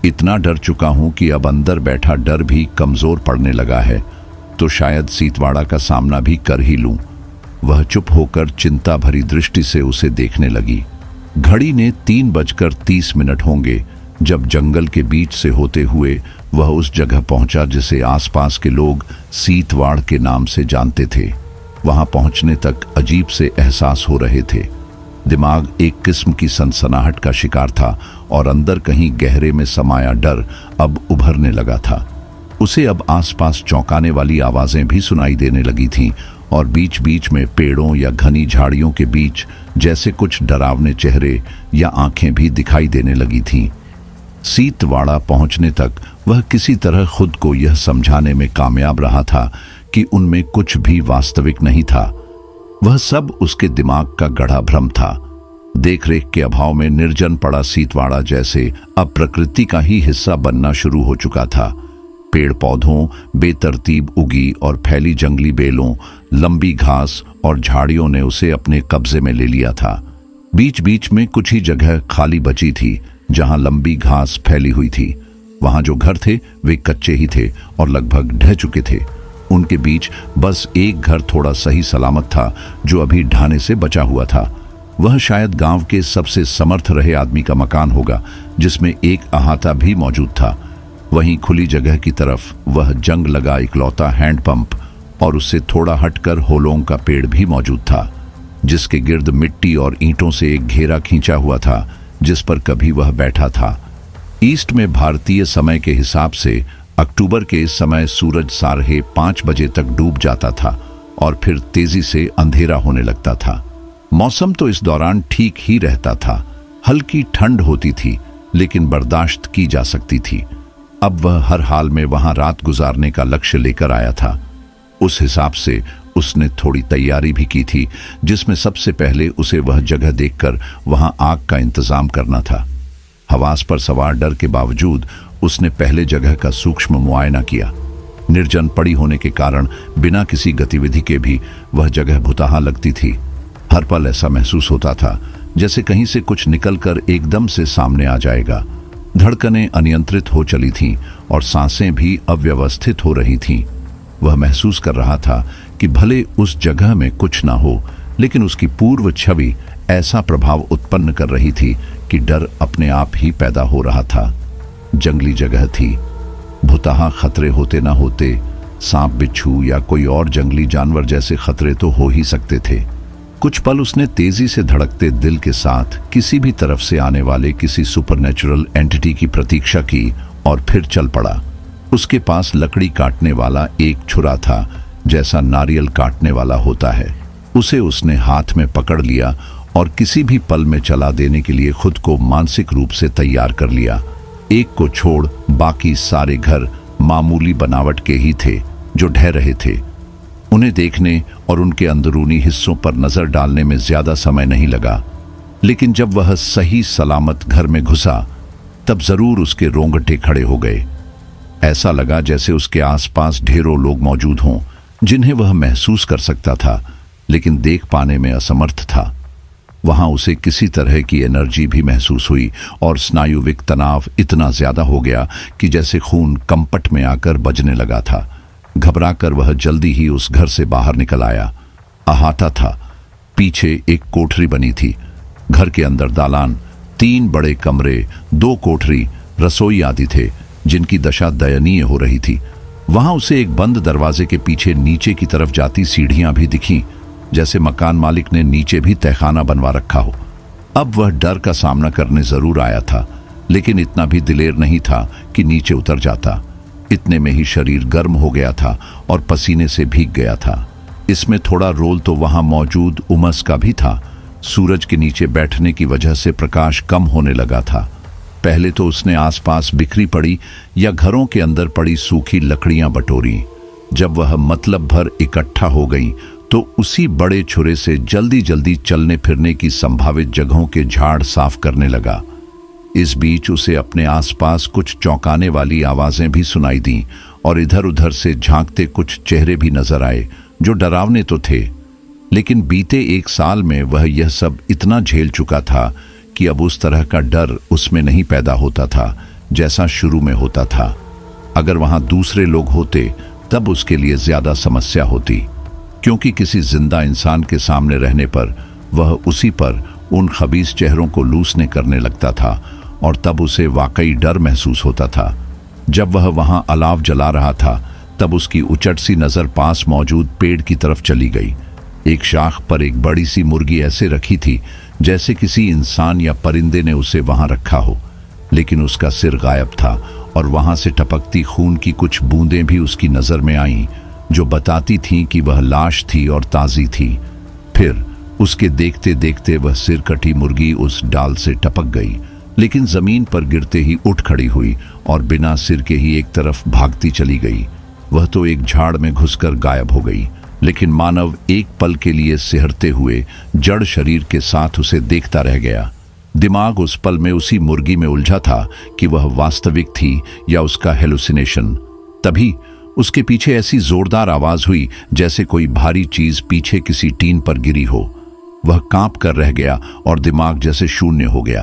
इतना डर चुका हूं कि अब अंदर बैठा डर भी कमजोर पड़ने लगा है। तो शायद सीतवाड़ा का सामना भी कर ही लूं। वह चुप होकर चिंता भरी दृष्टि से उसे देखने लगी। घड़ी ने 3:30 होंगे जब जंगल के बीच से होते हुए वह उस जगह पहुंचा जिसे आसपास के लोग सीतवाड़ के नाम से जानते थे। वहां पहुंचने तक अजीब से एहसास हो रहे थे। दिमाग एक किस्म की सनसनाहट का शिकार था और अंदर कहीं गहरे में समाया डर अब उभरने लगा था। उसे अब आसपास चौंकाने वाली आवाजें भी सुनाई देने लगी थीं और बीच बीच में पेड़ों या घनी झाड़ियों के बीच जैसे कुछ डरावने चेहरे या आंखें भी दिखाई देने लगी थीं। सीतवाड़ा पहुंचने तक वह किसी तरह खुद को यह समझाने में कामयाब रहा था कि उनमें कुछ भी वास्तविक नहीं था। वह सब उसके दिमाग का गढ़ा भ्रम था। देखरेख के अभाव में निर्जन पड़ा सीतवाड़ा जैसे अब प्रकृति का ही हिस्सा बनना शुरू हो चुका था। पेड़ पौधों बेतरतीब उगी और फैली जंगली बेलों, लंबी घास और झाड़ियों ने उसे अपने कब्जे में ले लिया था। बीच बीच में कुछ ही जगह खाली बची थी जहां लंबी घास फैली हुई थी। वहां जो घर थे वे कच्चे ही थे और लगभग ढह चुके थे। उनके बीच बस एक घर थोड़ा सही सलामत था जो अभी ढाने से बचा हुआ था। वह शायद गांव के सबसे समर्थ रहे आदमी का मकान होगा जिसमें एक अहाता भी मौजूद था। वहीं खुली जगह की तरफ वह जंग लगा इकलौता हैंडपंप और उससे थोड़ा हटकर होलोंग का पेड़ भी मौजूद था जिसके गिर्द मिट्टी और ईंटों से एक घेरा खींचा हुआ था जिस पर कभी वह बैठा था। ईस्ट में भारतीय समय के हिसाब से अक्टूबर के समय सूरज 5:30 बजे तक डूब जाता था और फिर तेजी से अंधेरा होने लगता था। मौसम तो इस दौरान ठीक ही रहता था। हल्की ठंड होती थी लेकिन बर्दाश्त की जा सकती थी। अब वह हर हाल में वहां रात गुजारने का लक्ष्य लेकर आया था। उस हिसाब से उसने थोड़ी तैयारी भी की थी जिसमें सबसे पहले उसे वह जगह देखकर वहां आग का इंतजाम करना था। हवास पर सवार डर के बावजूद उसने पहले जगह का सूक्ष्म मुआयना किया। निर्जन पड़ी होने के कारण बिना किसी गतिविधि के भी वह जगह भुताहा लगती थी। हर पल ऐसा महसूस होता था जैसे कहीं से कुछ निकलकर एकदम से सामने आ जाएगा। धड़कनें अनियंत्रित हो चली थीं और सांसें भी अव्यवस्थित हो रही थीं। वह महसूस कर रहा था कि भले उस जगह में कुछ ना हो, लेकिन उसकी पूर्व छवि ऐसा प्रभाव उत्पन्न कर रही थी कि डर अपने आप ही पैदा हो रहा था। जंगली जगह थी। भुताहा खतरे होते ना होते, सांप बिच्छू या कोई और जंगली जानवर जैसे खतरे तो हो ही सकते थे। कुछ पल उसने तेजी से धड़कते दिल के साथ किसी भी तरफ से आने वाले किसी सुपरनेचुरल एंटिटी की प्रतीक्षा की और फिर चल पड़ा। उसके पास लकड़ी काटने वाला एक छुरा था जैसा नारियल काटने वाला होता है। उसे उसने हाथ में पकड़ लिया और किसी भी पल में चला देने के लिए खुद को मानसिक रूप से तैयार कर लिया। एक को छोड़ बाकी सारे घर मामूली बनावट के ही थे जो ढह रहे थे। उन्हें देखने और उनके अंदरूनी हिस्सों पर नजर डालने में ज्यादा समय नहीं लगा, लेकिन जब वह सही सलामत घर में घुसा तब जरूर उसके रोंगटे खड़े हो गए। ऐसा लगा जैसे उसके आसपास ढेरों लोग मौजूद हों जिन्हें वह महसूस कर सकता था, लेकिन देख पाने में असमर्थ था। वहां उसे किसी तरह की एनर्जी भी महसूस हुई और स्नायुविक तनाव इतना ज्यादा हो गया कि जैसे खून कंपट में आकर बजने लगा था। घबराकर वह जल्दी ही उस घर से बाहर निकल आया। अहाता था। पीछे एक कोठरी बनी थी। घर के अंदर दालान, 3 बड़े कमरे, 2 कोठरी, रसोई आदि थे जिनकी दशा दयनीय हो रही थी। वहां उसे एक बंद दरवाजे के पीछे नीचे की तरफ जाती सीढ़ियां भी दिखीं, जैसे मकान मालिक ने नीचे भी तहखाना बनवा रखा हो। अब वह डर का सामना करने जरूर आया था, लेकिन इतना भी दिलेर नहीं था कि नीचे उतर जाता। इतने में ही शरीर गर्म हो गया था और पसीने से भीग गया था। इसमें थोड़ा रोल तो वहां मौजूद उमस का भी था। सूरज के नीचे बैठने की वजह से प्रकाश कम होने लगा था। पहले तो उसने आसपास बिखरी पड़ी या घरों के अंदर पड़ी सूखी लकड़ियां बटोरी। जब वह मतलब भर इकट्ठा हो गई तो उसी बड़े छुरे से जल्दी जल्दी चलने फिरने की संभावित जगहों के झाड़ साफ करने लगा। इस बीच उसे अपने आसपास कुछ चौंकाने वाली आवाजें भी सुनाई दीं और इधर उधर से झांकते कुछ चेहरे भी नजर आए जो डरावने तो थे, लेकिन बीते 1 साल में वह यह सब इतना झेल चुका था कि अब उस तरह का डर उसमें नहीं पैदा होता था जैसा शुरू में होता था। अगर वहां दूसरे लोग होते तब उसके लिए ज्यादा समस्या होती, क्योंकि किसी जिंदा इंसान के सामने रहने पर वह उसी पर उन खबीस चेहरों को लूसने करने लगता था और तब उसे वाकई डर महसूस होता था। जब वह वहां अलाव जला रहा था तब उसकी उचट सी नजर पास मौजूद पेड़ की तरफ चली गई। एक शाख पर एक बड़ी सी मुर्गी ऐसे रखी थी जैसे किसी इंसान या परिंदे ने उसे वहां रखा हो, लेकिन उसका सिर गायब था और वहां से टपकती खून की कुछ बूंदें भी उसकी नजर में आईं जो बताती थीं कि वह लाश थी और ताजी थी। फिर उसके देखते देखते वह सिर कटी मुर्गी उस डाल से टपक गई, लेकिन जमीन पर गिरते ही उठ खड़ी हुई और बिना सिर के ही एक तरफ भागती चली गई। वह तो एक झाड़ में घुसकर गायब हो गई, लेकिन मानव एक पल के लिए सिहरते हुए जड़ शरीर के साथ उसे देखता रह गया। दिमाग उस पल में उसी मुर्गी में उलझा था कि वह वास्तविक थी या उसका हेलुसिनेशन। तभी उसके पीछे ऐसी जोरदार आवाज हुई जैसे कोई भारी चीज पीछे किसी टीन पर गिरी हो। वह कांप कर रह गया और दिमाग जैसे शून्य हो गया।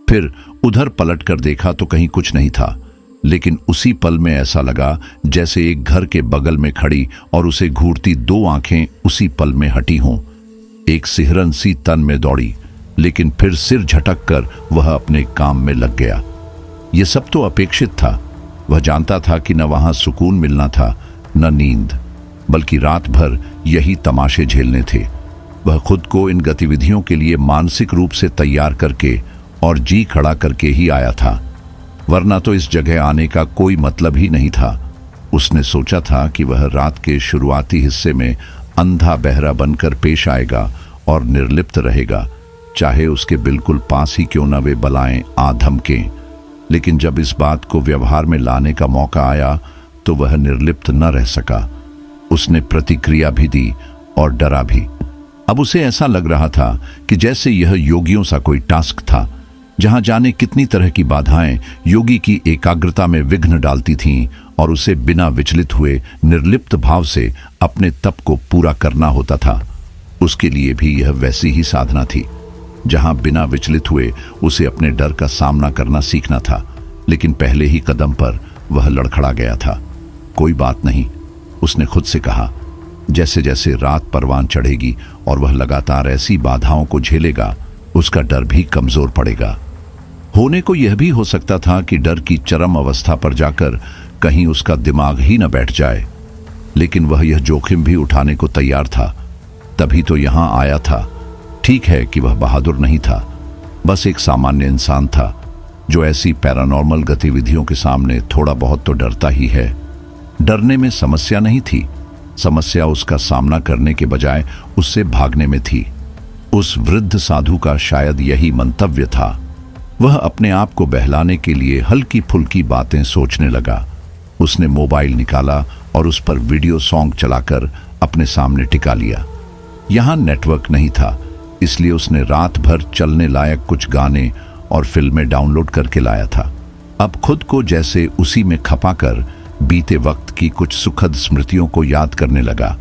फिर उधर पलट कर देखा तो कहीं कुछ नहीं था, लेकिन उसी पल में ऐसा लगा जैसे एक घर के बगल में खड़ी और उसे घूरती 2 आंखें उसी पल में हटी हों। एक सिहरन सी तन में दौड़ी, लेकिन फिर सिर झटक कर वह अपने काम में लग गया। यह सब तो अपेक्षित था। वह जानता था कि न वहां सुकून मिलना था न नींद, बल्कि रात भर यही तमाशे झेलने थे। वह खुद को इन गतिविधियों के लिए मानसिक रूप से तैयार करके और जी खड़ा करके ही आया था, वरना तो इस जगह आने का कोई मतलब ही नहीं था। उसने सोचा था कि वह रात के शुरुआती हिस्से में अंधा बहरा बनकर पेश आएगा और निर्लिप्त रहेगा, चाहे उसके बिल्कुल पास ही क्यों न वे बलाएं आ धमकें। लेकिन जब इस बात को व्यवहार में लाने का मौका आया तो वह निर्लिप्त न रह सका। उसने प्रतिक्रिया भी दी और डरा भी। अब उसे ऐसा लग रहा था कि जैसे यह योगियों सा कोई टास्क था, जहां जाने कितनी तरह की बाधाएं योगी की एकाग्रता में विघ्न डालती थीं और उसे बिना विचलित हुए निर्लिप्त भाव से अपने तप को पूरा करना होता था। उसके लिए भी यह वैसी ही साधना थी, जहां बिना विचलित हुए उसे अपने डर का सामना करना सीखना था। लेकिन पहले ही कदम पर वह लड़खड़ा गया था। कोई बात नहीं, उसने खुद से कहा। जैसे जैसे रात परवान चढ़ेगी और वह लगातार ऐसी बाधाओं को झेलेगा, उसका डर भी कमजोर पड़ेगा। होने को यह भी हो सकता था कि डर की चरम अवस्था पर जाकर कहीं उसका दिमाग ही न बैठ जाए, लेकिन वह यह जोखिम भी उठाने को तैयार था। तभी तो यहां आया था। ठीक है कि वह बहादुर नहीं था, बस एक सामान्य इंसान था जो ऐसी पैरानॉर्मल गतिविधियों के सामने थोड़ा बहुत तो डरता ही है। डरने में समस्या नहीं थी, समस्या उसका सामना करने के बजाय उससे भागने में थी। उस वृद्ध साधु का शायद यही मंतव्य था। वह अपने आप को बहलाने के लिए हल्की फुल्की बातें सोचने लगा। उसने मोबाइल निकाला और उस पर वीडियो सॉन्ग चलाकर अपने सामने टिका लिया। यहाँ नेटवर्क नहीं था, इसलिए उसने रात भर चलने लायक कुछ गाने और फिल्में डाउनलोड करके लाया था। अब खुद को जैसे उसी में खपाकर बीते वक्त की कुछ सुखद स्मृतियों को याद करने लगा।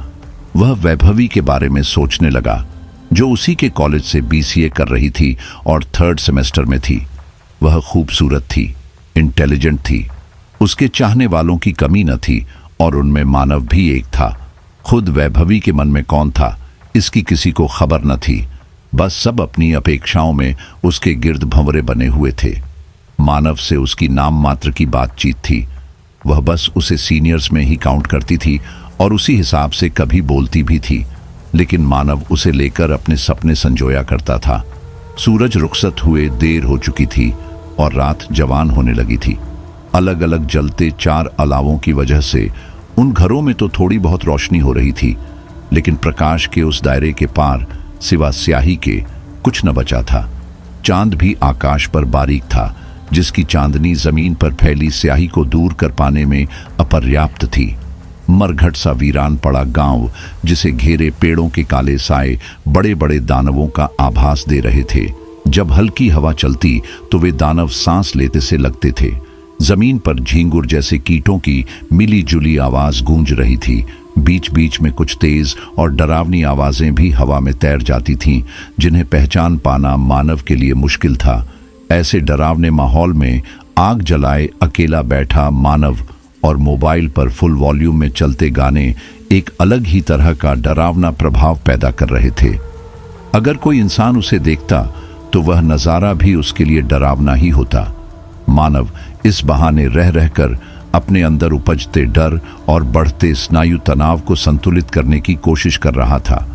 वह वैभवी के बारे में सोचने लगा, जो उसी के कॉलेज से BCA कर रही थी और 3rd सेमेस्टर में थी। वह खूबसूरत थी, इंटेलिजेंट थी, उसके चाहने वालों की कमी न थी और उनमें मानव भी एक था। खुद वैभवी के मन में कौन था, इसकी किसी को खबर न थी। बस सब अपनी अपेक्षाओं में उसके गिर्द भंवरे बने हुए थे। मानव से उसकी नाम मात्र की बातचीत थी। वह बस उसे सीनियर्स में ही काउंट करती थी और उसी हिसाब से कभी बोलती भी थी, लेकिन मानव उसे लेकर अपने सपने संजोया करता था। सूरज रुखसत हुए देर हो चुकी थी और रात जवान होने लगी थी। अलग अलग जलते 4 अलावों की वजह से उन घरों में तो थोड़ी बहुत रोशनी हो रही थी, लेकिन प्रकाश के उस दायरे के पार सिवा स्याही के कुछ न बचा था। चांद भी आकाश पर बारीक था, जिसकी चांदनी जमीन पर फैली स्याही को दूर कर पाने में अपर्याप्त थी। मरघट सा वीरान पड़ा गांव, जिसे घेरे पेड़ों के काले साए बड़े बड़े दानवों का आभास दे रहे थे। जब हल्की हवा चलती तो वे दानव सांस लेते से लगते थे। जमीन पर झींगुर जैसे कीटों की मिली जुली आवाज गूंज रही थी। बीच बीच में कुछ तेज और डरावनी आवाजें भी हवा में तैर जाती थीं, जिन्हें पहचान पाना मानव के लिए मुश्किल था। ऐसे डरावने माहौल में आग जलाए अकेला बैठा मानव और मोबाइल पर फुल वॉल्यूम में चलते गाने एक अलग ही तरह का डरावना प्रभाव पैदा कर रहे थे। अगर कोई इंसान उसे देखता तो वह नज़ारा भी उसके लिए डरावना ही होता। मानव इस बहाने रह रहकर अपने अंदर उपजते डर और बढ़ते स्नायु तनाव को संतुलित करने की कोशिश कर रहा था।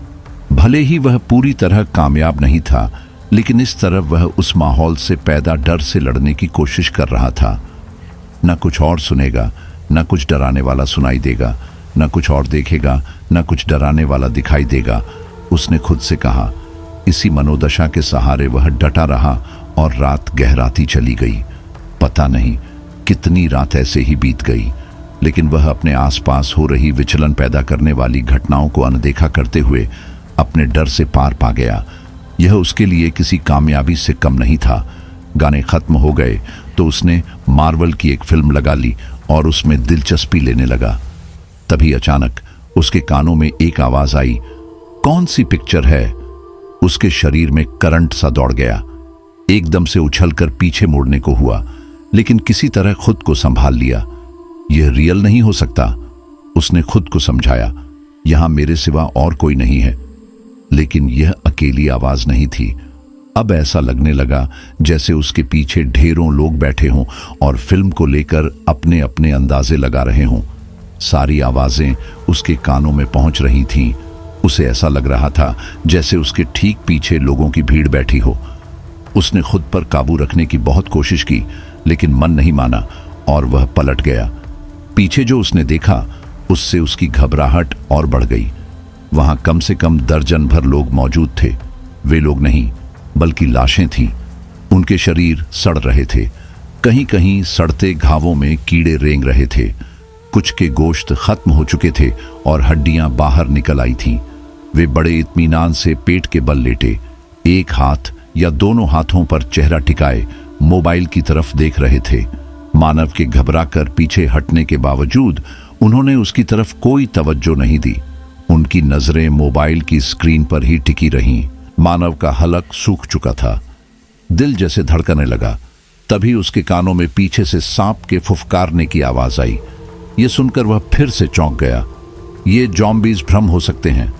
भले ही वह पूरी तरह कामयाब नहीं था, लेकिन इस तरफ वह उस माहौल से पैदा डर से लड़ने की कोशिश कर रहा था। न कुछ और सुनेगा, न कुछ डराने वाला सुनाई देगा, न कुछ और देखेगा, न कुछ डराने वाला दिखाई देगा, उसने खुद से कहा। इसी मनोदशा के सहारे वह डटा रहा और रात गहराती चली गई। पता नहीं कितनी रात ऐसे ही बीत गई, लेकिन वह अपने आसपास हो रही विचलन पैदा करने वाली घटनाओं को अनदेखा करते हुए अपने डर से पार पा गया। यह उसके लिए किसी कामयाबी से कम नहीं था। गाने खत्म हो गए तो उसने मार्वल की एक फिल्म लगा ली और उसमें दिलचस्पी लेने लगा। तभी अचानक उसके कानों में एक आवाज आई, कौन सी पिक्चर है? उसके शरीर में करंट सा दौड़ गया। एकदम से उछलकर पीछे मुड़ने को हुआ, लेकिन किसी तरह खुद को संभाल लिया। यह रियल नहीं हो सकता, उसने खुद को समझाया। यहां मेरे सिवा और कोई नहीं है। लेकिन यह अकेली आवाज नहीं थी। अब ऐसा लगने लगा जैसे उसके पीछे ढेरों लोग बैठे हों और फिल्म को लेकर अपने अपने अंदाजे लगा रहे हों। सारी आवाजें उसके कानों में पहुंच रही थीं। उसे ऐसा लग रहा था जैसे उसके ठीक पीछे लोगों की भीड़ बैठी हो। उसने खुद पर काबू रखने की बहुत कोशिश की, लेकिन मन नहीं माना और वह पलट गया। पीछे जो उसने देखा उससे उसकी घबराहट और बढ़ गई। वहां कम से कम दर्जन भर लोग मौजूद थे। वे लोग नहीं बल्कि लाशें थीं। उनके शरीर सड़ रहे थे, कहीं कहीं सड़ते घावों में कीड़े रेंग रहे थे। कुछ के गोश्त खत्म हो चुके थे और हड्डियां बाहर निकल आई थीं। वे बड़े इत्मीनान से पेट के बल लेटे, एक हाथ या दोनों हाथों पर चेहरा टिकाए मोबाइल की तरफ देख रहे थे। मानव के घबराकर पीछे हटने के बावजूद उन्होंने उसकी तरफ कोई तवज्जो नहीं दी। उनकी नजरें मोबाइल की स्क्रीन पर ही टिकी रहीं। मानव का हलक सूख चुका था, दिल जैसे धड़कने लगा। तभी उसके कानों में पीछे से सांप के फुफकारने की आवाज आई। यह सुनकर वह फिर से चौंक गया। ये जॉम्बीज भ्रम हो सकते हैं,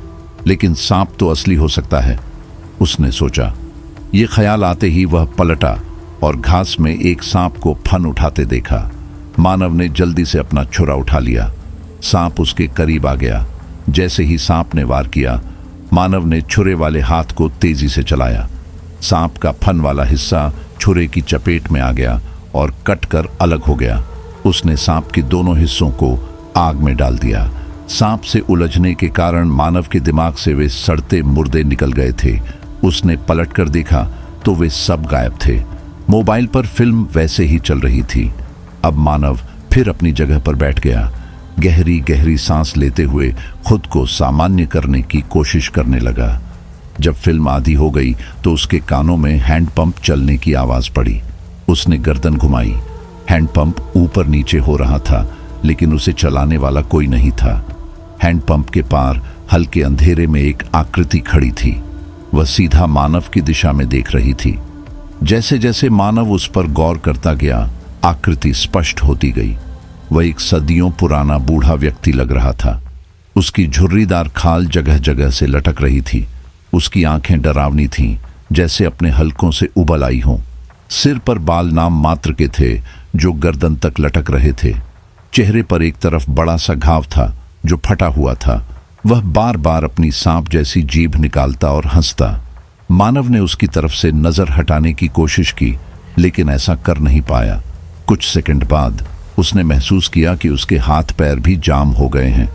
लेकिन सांप तो असली हो सकता है, उसने सोचा। ये ख्याल आते ही वह पलटा और घास में एक सांप को फन उठाते देखा। मानव ने जल्दी से अपना छुरा उठा लिया। सांप उसके करीब आ गया। जैसे ही सांप ने वार किया, मानव ने छुरे वाले हाथ को तेजी से चलाया। सांप का फन वाला हिस्सा छुरे की चपेट में आ गया और कटकर अलग हो गया। उसने सांप के दोनों हिस्सों को आग में डाल दिया। सांप से उलझने के कारण मानव के दिमाग से वे सड़ते मुर्दे निकल गए थे। उसने पलटकर देखा तो वे सब गायब थे। मोबाइल पर फिल्म वैसे ही चल रही थी। अब मानव फिर अपनी जगह पर बैठ गया, गहरी गहरी सांस लेते हुए खुद को सामान्य करने की कोशिश करने लगा। जब फिल्म आधी हो गई तो उसके कानों में हैंडपंप चलने की आवाज पड़ी। उसने गर्दन घुमाई। हैंडपंप ऊपर नीचे हो रहा था, लेकिन उसे चलाने वाला कोई नहीं था। हैंडपंप के पार हल्के अंधेरे में एक आकृति खड़ी थी। वह सीधा मानव की दिशा में देख रही थी। जैसे जैसे मानव उस पर गौर करता गया, आकृति स्पष्ट होती गई। वह एक सदियों पुराना बूढ़ा व्यक्ति लग रहा था। उसकी झुर्रीदार खाल जगह जगह से लटक रही थी। उसकी आंखें डरावनी थीं, जैसे अपने हलकों से उबल आई हों। सिर पर बाल नाम मात्र के थे, जो गर्दन तक लटक रहे थे। चेहरे पर एक तरफ बड़ा सा घाव था, जो फटा हुआ था। वह बार बार अपनी सांप जैसी जीभ निकालता और हंसता। मानव ने उसकी तरफ से नजर हटाने की कोशिश की, लेकिन ऐसा कर नहीं पाया। कुछ सेकंड बाद उसने महसूस किया कि उसके हाथ पैर भी जाम हो गए हैं।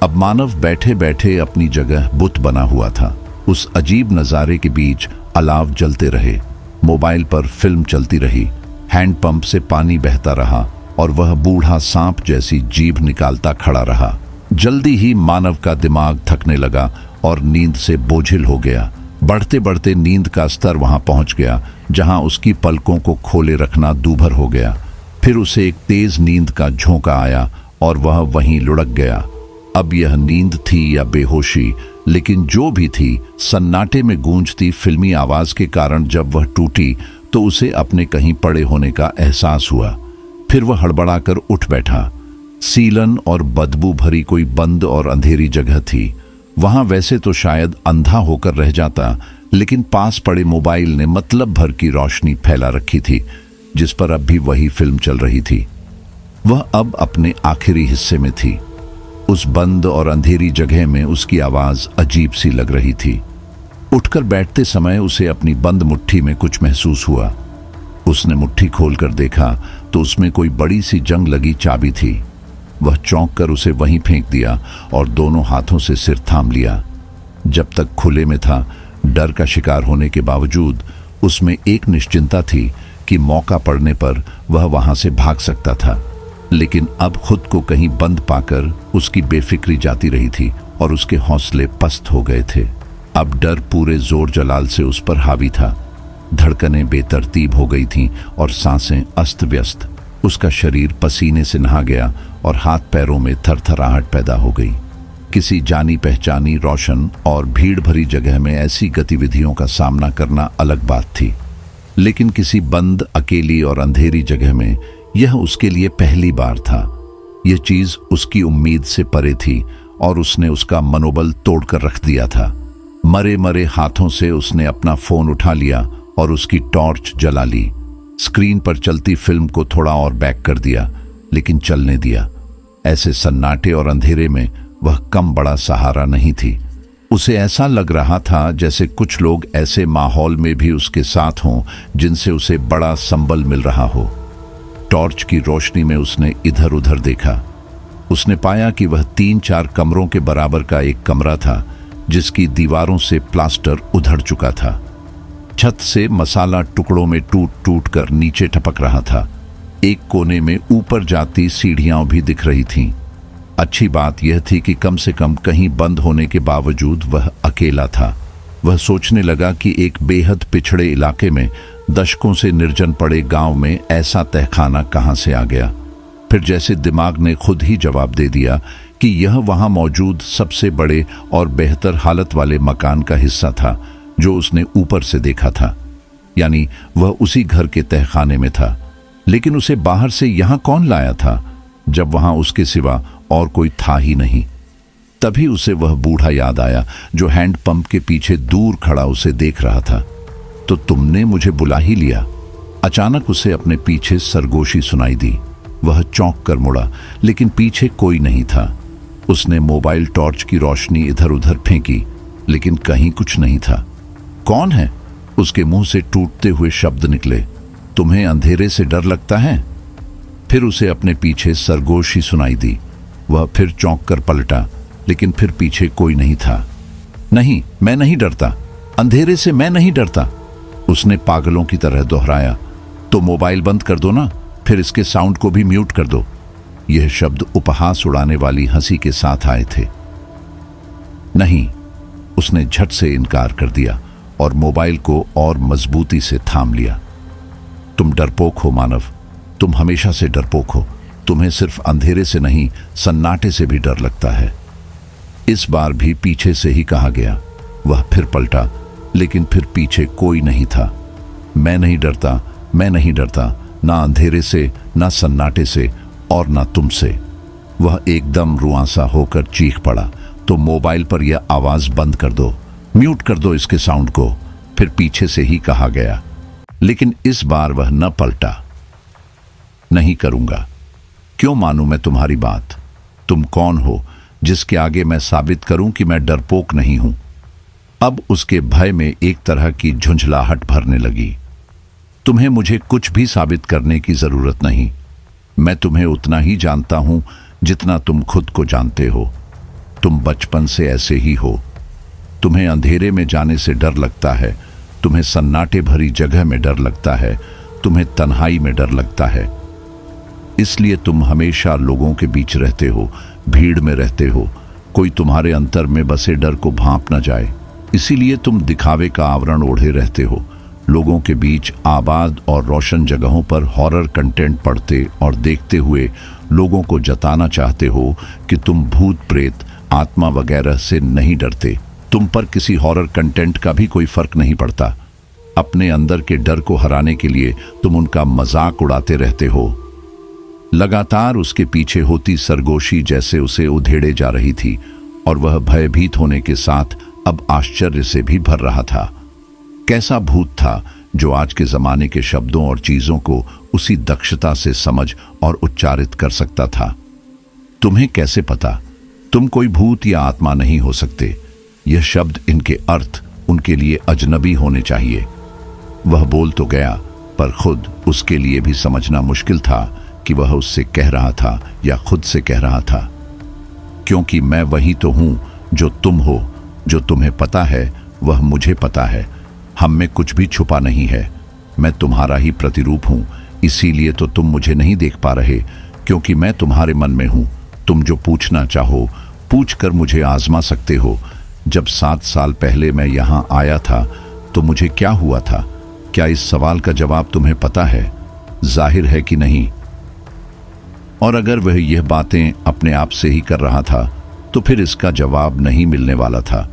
अब मानव बैठे बैठे अपनी जगह बुत बना हुआ था। उस अजीब नजारे के बीच अलाव जलते रहे, मोबाइल पर फिल्म चलती रही, हैंडपंप से पानी बहता रहा और वह बूढ़ा सांप जैसी जीभ निकालता खड़ा रहा। जल्दी ही मानव का दिमाग थकने लगा और नींद से बोझिल हो गया। बढ़ते बढ़ते नींद का स्तर वहां पहुंच गया जहां उसकी पलकों को खोले रखना दूभर हो गया। फिर उसे एक तेज नींद का झोंका आया और वह वहीं लुढ़क गया। अब यह नींद थी या बेहोशी, लेकिन जो भी थी, सन्नाटे में गूंजती फिल्मी आवाज के कारण जब वह टूटी तो उसे अपने कहीं पड़े होने का एहसास हुआ। फिर वह हड़बड़ाकर उठ बैठा। सीलन और बदबू भरी कोई बंद और अंधेरी जगह थी। वहां वैसे तो शायद अंधा होकर रह जाता, लेकिन पास पड़े मोबाइल ने मतलब भर की रोशनी फैला रखी थी, जिस पर अब भी वही फिल्म चल रही थी। वह अब अपने आखिरी हिस्से में थी। उस बंद और अंधेरी जगह में उसकी आवाज अजीब सी लग रही थी। उठकर बैठते समय उसे अपनी बंद मुट्ठी में कुछ महसूस हुआ। उसने मुट्ठी खोलकर देखा तो उसमें कोई बड़ी सी जंग लगी चाबी थी। वह चौंक कर उसे वहीं फेंक दिया और दोनों हाथों से सिर थाम लिया। जब तक खुले में था, डर का शिकार होने के बावजूद उसमें एक निश्चिंता थी कि मौका पड़ने पर वह वहां से भाग सकता था। लेकिन अब खुद को कहीं बंद पाकर उसकी बेफिक्री जाती रही थी और उसके हौसले पस्त हो गए थे। अब डर पूरे जोर जलाल से उस पर हावी था। धड़कनें बेतरतीब हो गई थीं और सांसें अस्त व्यस्त। उसका शरीर पसीने से नहा गया और हाथ पैरों में थरथराहट पैदा हो गई। किसी जानी पहचानी रोशन और भीड़ भरी जगह में ऐसी गतिविधियों का सामना करना अलग बात थी, लेकिन किसी बंद, अकेली और अंधेरी जगह में यह उसके लिए पहली बार था। यह चीज उसकी उम्मीद से परे थी और उसने उसका मनोबल तोड़कर रख दिया था। मरे मरे हाथों से उसने अपना फोन उठा लिया और उसकी टॉर्च जला ली। स्क्रीन पर चलती फिल्म को थोड़ा और बैक कर दिया, लेकिन चलने दिया। ऐसे सन्नाटे और अंधेरे में वह कम बड़ा सहारा नहीं थी। उसे ऐसा लग रहा था जैसे कुछ लोग ऐसे माहौल में भी उसके साथ हों जिनसे उसे बड़ा संबल मिल रहा हो। टॉर्च की रोशनी में उसने इधर उधर देखा। उसने पाया कि वह 3-4 कमरों के बराबर का एक कमरा था, जिसकी दीवारों से प्लास्टर उधड़ चुका था। छत से मसाला टुकड़ों में टूट टूट कर नीचे टपक रहा था। एक कोने में ऊपर जाती सीढ़ियां भी दिख रही थीं। अच्छी बात यह थी कि कम से कम कहीं बंद होने के बावजूद वह अकेला था। वह सोचने लगा कि एक बेहद पिछड़े इलाके में, दशकों से निर्जन पड़े गांव में ऐसा तहखाना कहां से आ गया। फिर जैसे दिमाग ने खुद ही जवाब दे दिया कि यह वहां मौजूद सबसे बड़े और बेहतर हालत वाले मकान का हिस्सा था जो उसने ऊपर से देखा था। यानी वह उसी घर के तहखाने में था। लेकिन उसे बाहर से यहां कौन लाया था, जब वहां उसके सिवा और कोई था ही नहीं। तभी उसे वह बूढ़ा याद आया जो हैंडपंप के पीछे दूर खड़ा उसे देख रहा था। तो तुमने मुझे बुला ही लिया। अचानक उसे अपने पीछे सरगोशी सुनाई दी। वह चौंक कर मुड़ा, लेकिन पीछे कोई नहीं था। उसने मोबाइल टॉर्च की रोशनी इधर उधर फेंकी, लेकिन कहीं कुछ नहीं था। कौन है? उसके मुंह से टूटते हुए शब्द निकले। तुम्हें अंधेरे से डर लगता है? फिर उसे अपने पीछे सरगोशी सुनाई दी। वह फिर चौंक कर पलटा, लेकिन फिर पीछे कोई नहीं था। नहीं, मैं नहीं डरता। अंधेरे से मैं नहीं डरता, उसने पागलों की तरह दोहराया। तो मोबाइल बंद कर दो ना, फिर इसके साउंड को भी म्यूट कर दो। यह शब्द उपहास उड़ाने वाली हंसी के साथ आए थे। नहीं, उसने झट से इनकार कर दिया और मोबाइल को और मजबूती से थाम लिया। तुम डरपोक हो मानव, तुम हमेशा से डरपोक हो। तुम्हें सिर्फ अंधेरे से नहीं, सन्नाटे से भी डर लगता है। इस बार भी पीछे से ही कहा गया। वह फिर पलटा, लेकिन फिर पीछे कोई नहीं था। मैं नहीं डरता, मैं नहीं डरता, ना अंधेरे से, ना सन्नाटे से और ना तुमसे। वह एकदम रुआंसा होकर चीख पड़ा, तो मोबाइल पर यह आवाज बंद कर दो, म्यूट कर दो इसके साउंड को। फिर पीछे से ही कहा गया, लेकिन इस बार वह न पलटा। नहीं करूंगा। क्यों मानूं मैं तुम्हारी बात? तुम कौन हो जिसके आगे मैं साबित करूं कि मैं डरपोक नहीं हूं? अब उसके भय में एक तरह की झुंझलाहट भरने लगी। तुम्हें मुझे कुछ भी साबित करने की जरूरत नहीं। मैं तुम्हें उतना ही जानता हूं जितना तुम खुद को जानते हो। तुम बचपन से ऐसे ही हो। तुम्हें अंधेरे में जाने से डर लगता है, तुम्हें सन्नाटे भरी जगह में डर लगता है, तुम्हें तन्हाई में डर लगता है। इसलिए तुम हमेशा लोगों के बीच रहते हो, भीड़ में रहते हो, कोई तुम्हारे अंतर में बसे डर को भांप न जाए। इसीलिए तुम दिखावे का आवरण ओढ़े रहते हो। लोगों के बीच आबाद और रोशन जगहों पर हॉरर कंटेंट पढ़ते और देखते हुए लोगों को जताना चाहते हो कि तुम भूत प्रेत आत्मा वगैरह से नहीं डरते। तुम पर किसी हॉरर कंटेंट का भी कोई फर्क नहीं पड़ता। अपने अंदर के डर को हराने के लिए तुम उनका मजाक उड़ाते रहते हो। लगातार उसके पीछे होती सरगोशी जैसे उसे उधेड़े जा रही थी और वह भयभीत होने के साथ अब आश्चर्य से भी भर रहा था। कैसा भूत था जो आज के जमाने के शब्दों और चीजों को उसी दक्षता से समझ और उच्चारित कर सकता था? तुम्हें कैसे पता? तुम कोई भूत या आत्मा नहीं हो सकते। यह शब्द, इनके अर्थ उनके लिए अजनबी होने चाहिए। वह बोल तो गया, पर खुद उसके लिए भी समझना मुश्किल था कि वह उससे कह रहा था या खुद से कह रहा था। क्योंकि मैं वही तो हूं जो तुम हो। जो तुम्हें पता है वह मुझे पता है। हम में कुछ भी छुपा नहीं है। मैं तुम्हारा ही प्रतिरूप हूं। इसीलिए तो तुम मुझे नहीं देख पा रहे, क्योंकि मैं तुम्हारे मन में हूं। तुम जो पूछना चाहो पूछ कर मुझे आजमा सकते हो। जब 7 साल पहले मैं यहां आया था तो मुझे क्या हुआ था? क्या इस सवाल का जवाब तुम्हें पता है? जाहिर है कि नहीं। और अगर वह यह बातें अपने आप से ही कर रहा था तो फिर इसका जवाब नहीं मिलने वाला था।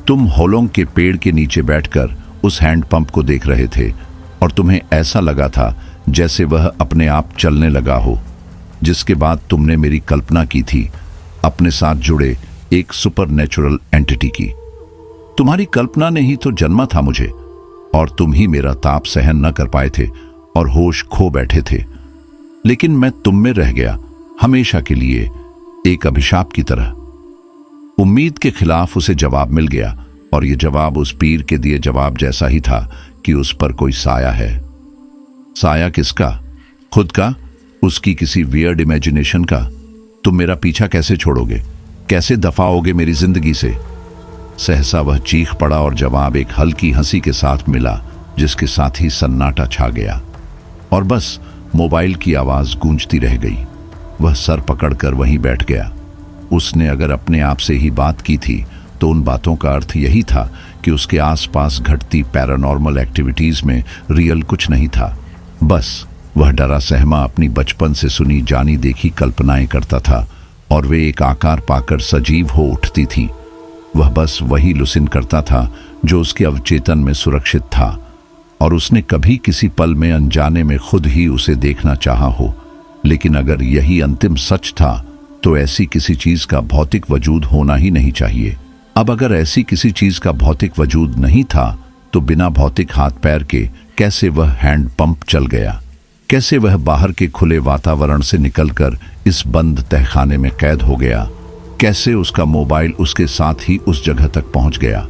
तुम होलोंग के पेड़ के नीचे बैठकर उस हैंडपंप को देख रहे थे और तुम्हें ऐसा लगा था जैसे वह अपने आप चलने लगा हो। जिसके बाद तुमने मेरी कल्पना की थी, अपने साथ जुड़े एक सुपरनेचुरल एंटिटी की। तुम्हारी कल्पना ने ही तो जन्मा था मुझे, और तुम ही मेरा ताप सहन न कर पाए थे और होश खो बैठे थे। लेकिन मैं तुम में रह गया, हमेशा के लिए, एक अभिशाप की तरह। उम्मीद के खिलाफ उसे जवाब मिल गया, और यह जवाब उस पीर के दिए जवाब जैसा ही था कि उस पर कोई साया है। साया किसका? खुद का? उसकी किसी वियर्ड इमेजिनेशन का? तुम मेरा पीछा कैसे छोड़ोगे? कैसे दफाओगे मेरी जिंदगी से? सहसा वह चीख पड़ा और जवाब एक हल्की हंसी के साथ मिला, जिसके साथ ही सन्नाटा छा गया और बस मोबाइल की आवाज गूंजती रह गई। वह सर पकड़कर वहीं बैठ गया। उसने अगर अपने आप से ही बात की थी तो उन बातों का अर्थ यही था कि उसके आसपास घटती पैरानॉर्मल एक्टिविटीज में रियल कुछ नहीं था। बस वह डरा सहमा अपनी बचपन से सुनी जानी देखी कल्पनाएं करता था और वे एक आकार पाकर सजीव हो उठती थीं। वह बस वही लुसिन करता था जो उसके अवचेतन में सुरक्षित था, और उसने कभी किसी पल में अनजाने में खुद ही उसे देखना चाहा हो। लेकिन अगर यही अंतिम सच था तो ऐसी किसी चीज का भौतिक वजूद होना ही नहीं चाहिए। अब अगर ऐसी किसी चीज का भौतिक वजूद नहीं था तो बिना भौतिक हाथ पैर के कैसे वह हैंड पंप चल गया? कैसे वह बाहर के खुले वातावरण से निकलकर इस बंद तहखाने में कैद हो गया? कैसे उसका मोबाइल उसके साथ ही उस जगह तक पहुंच गया?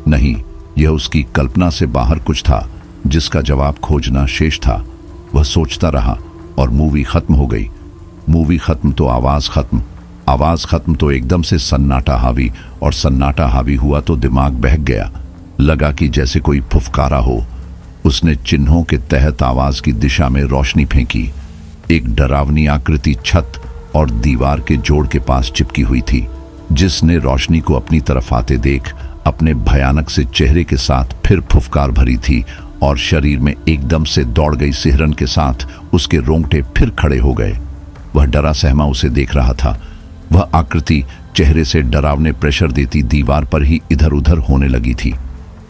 नहीं, यह उसकी कल्पना से बाहर कुछ था जिसका जवाब खोजना शेष था। वह सोचता रहा और मूवी खत्म हो गई। मूवी खत्म तो आवाज खत्म, आवाज खत्म तो एकदम से सन्नाटा हावी, और सन्नाटा हावी हुआ तो दिमाग बहक गया। लगा कि जैसे कोई फुफकारा हो, उसने चिन्हों के तहत आवाज की दिशा में रोशनी फेंकी। एक डरावनी आकृति छत और दीवार के जोड़ के पास चिपकी हुई थी, जिसने रोशनी को अपनी तरफ आते देख अपने भयानक से चेहरे के साथ फिर फुफकार भरी थी और शरीर में एकदम से दौड़ गई सिहरन के साथ उसके रोंगटे फिर खड़े हो गए। वह डरा सहमा उसे देख रहा था। वह आकृति चेहरे से डरावने प्रेशर देती दीवार पर ही इधर उधर होने लगी थी।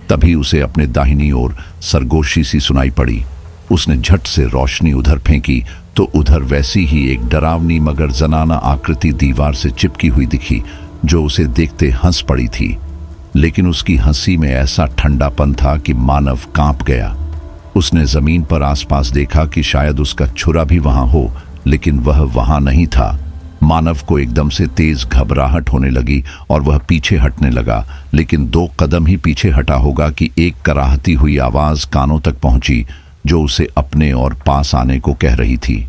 तभी उसे अपने दाहिनी ओर सरगोशी सी सुनाई पड़ी। उसने झट से रोशनी उधर फेंकी तो उधर वैसी ही एक डरावनी मगर जनाना आकृति दीवार से चिपकी हुई दिखी, जो उसे देखते हंस पड़ी थी। लेकिन उसकी हंसी में ऐसा ठंडापन था कि मानव कांप गया। उसने जमीन पर आसपास देखा कि शायद उसका छुरा भी वहां हो, लेकिन वह वहां नहीं था। मानव को एकदम से तेज घबराहट होने लगी और वह पीछे हटने लगा, लेकिन 2 कदम ही पीछे हटा होगा कि एक कराहती हुई आवाज कानों तक पहुंची, जो उसे अपने और पास आने को कह रही थी।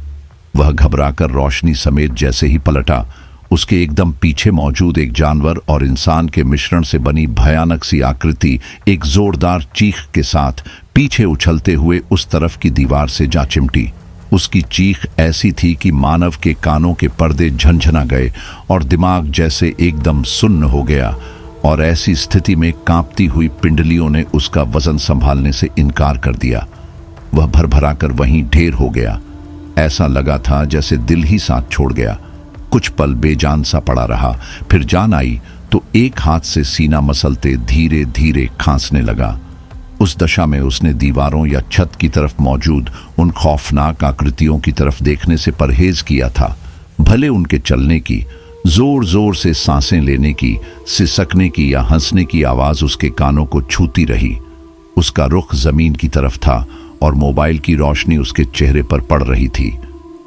वह घबराकर रोशनी समेत जैसे ही पलटा, उसके एकदम पीछे मौजूद एक जानवर और इंसान के मिश्रण से बनी भयानक सी आकृति एक जोरदार चीख के साथ पीछे उछलते हुए उस तरफ की दीवार से जा चिमटी। उसकी चीख ऐसी थी कि मानव के कानों के पर्दे झंझना गए और दिमाग जैसे एकदम सुन्न हो गया, और ऐसी स्थिति में कांपती हुई पिंडलियों ने उसका वजन संभालने से इनकार कर दिया। वह भरभराकर वहीं ढेर हो गया। ऐसा लगा था जैसे दिल ही साथ छोड़ गया। कुछ पल बेजान सा पड़ा रहा, फिर जान आई तो एक हाथ से सीना मसलते धीरे धीरे खांसने लगा। उस दशा में उसने दीवारों या छत की तरफ मौजूद उन खौफनाक आकृतियों की तरफ देखने से परहेज किया था। भले उनके चलने की, जोर जोर से सांसें लेने की, सिसकने की या हंसने की आवाज उसके कानों को छूती रही। उसका रुख जमीन की तरफ था और मोबाइल की रोशनी उसके चेहरे पर पड़ रही थी।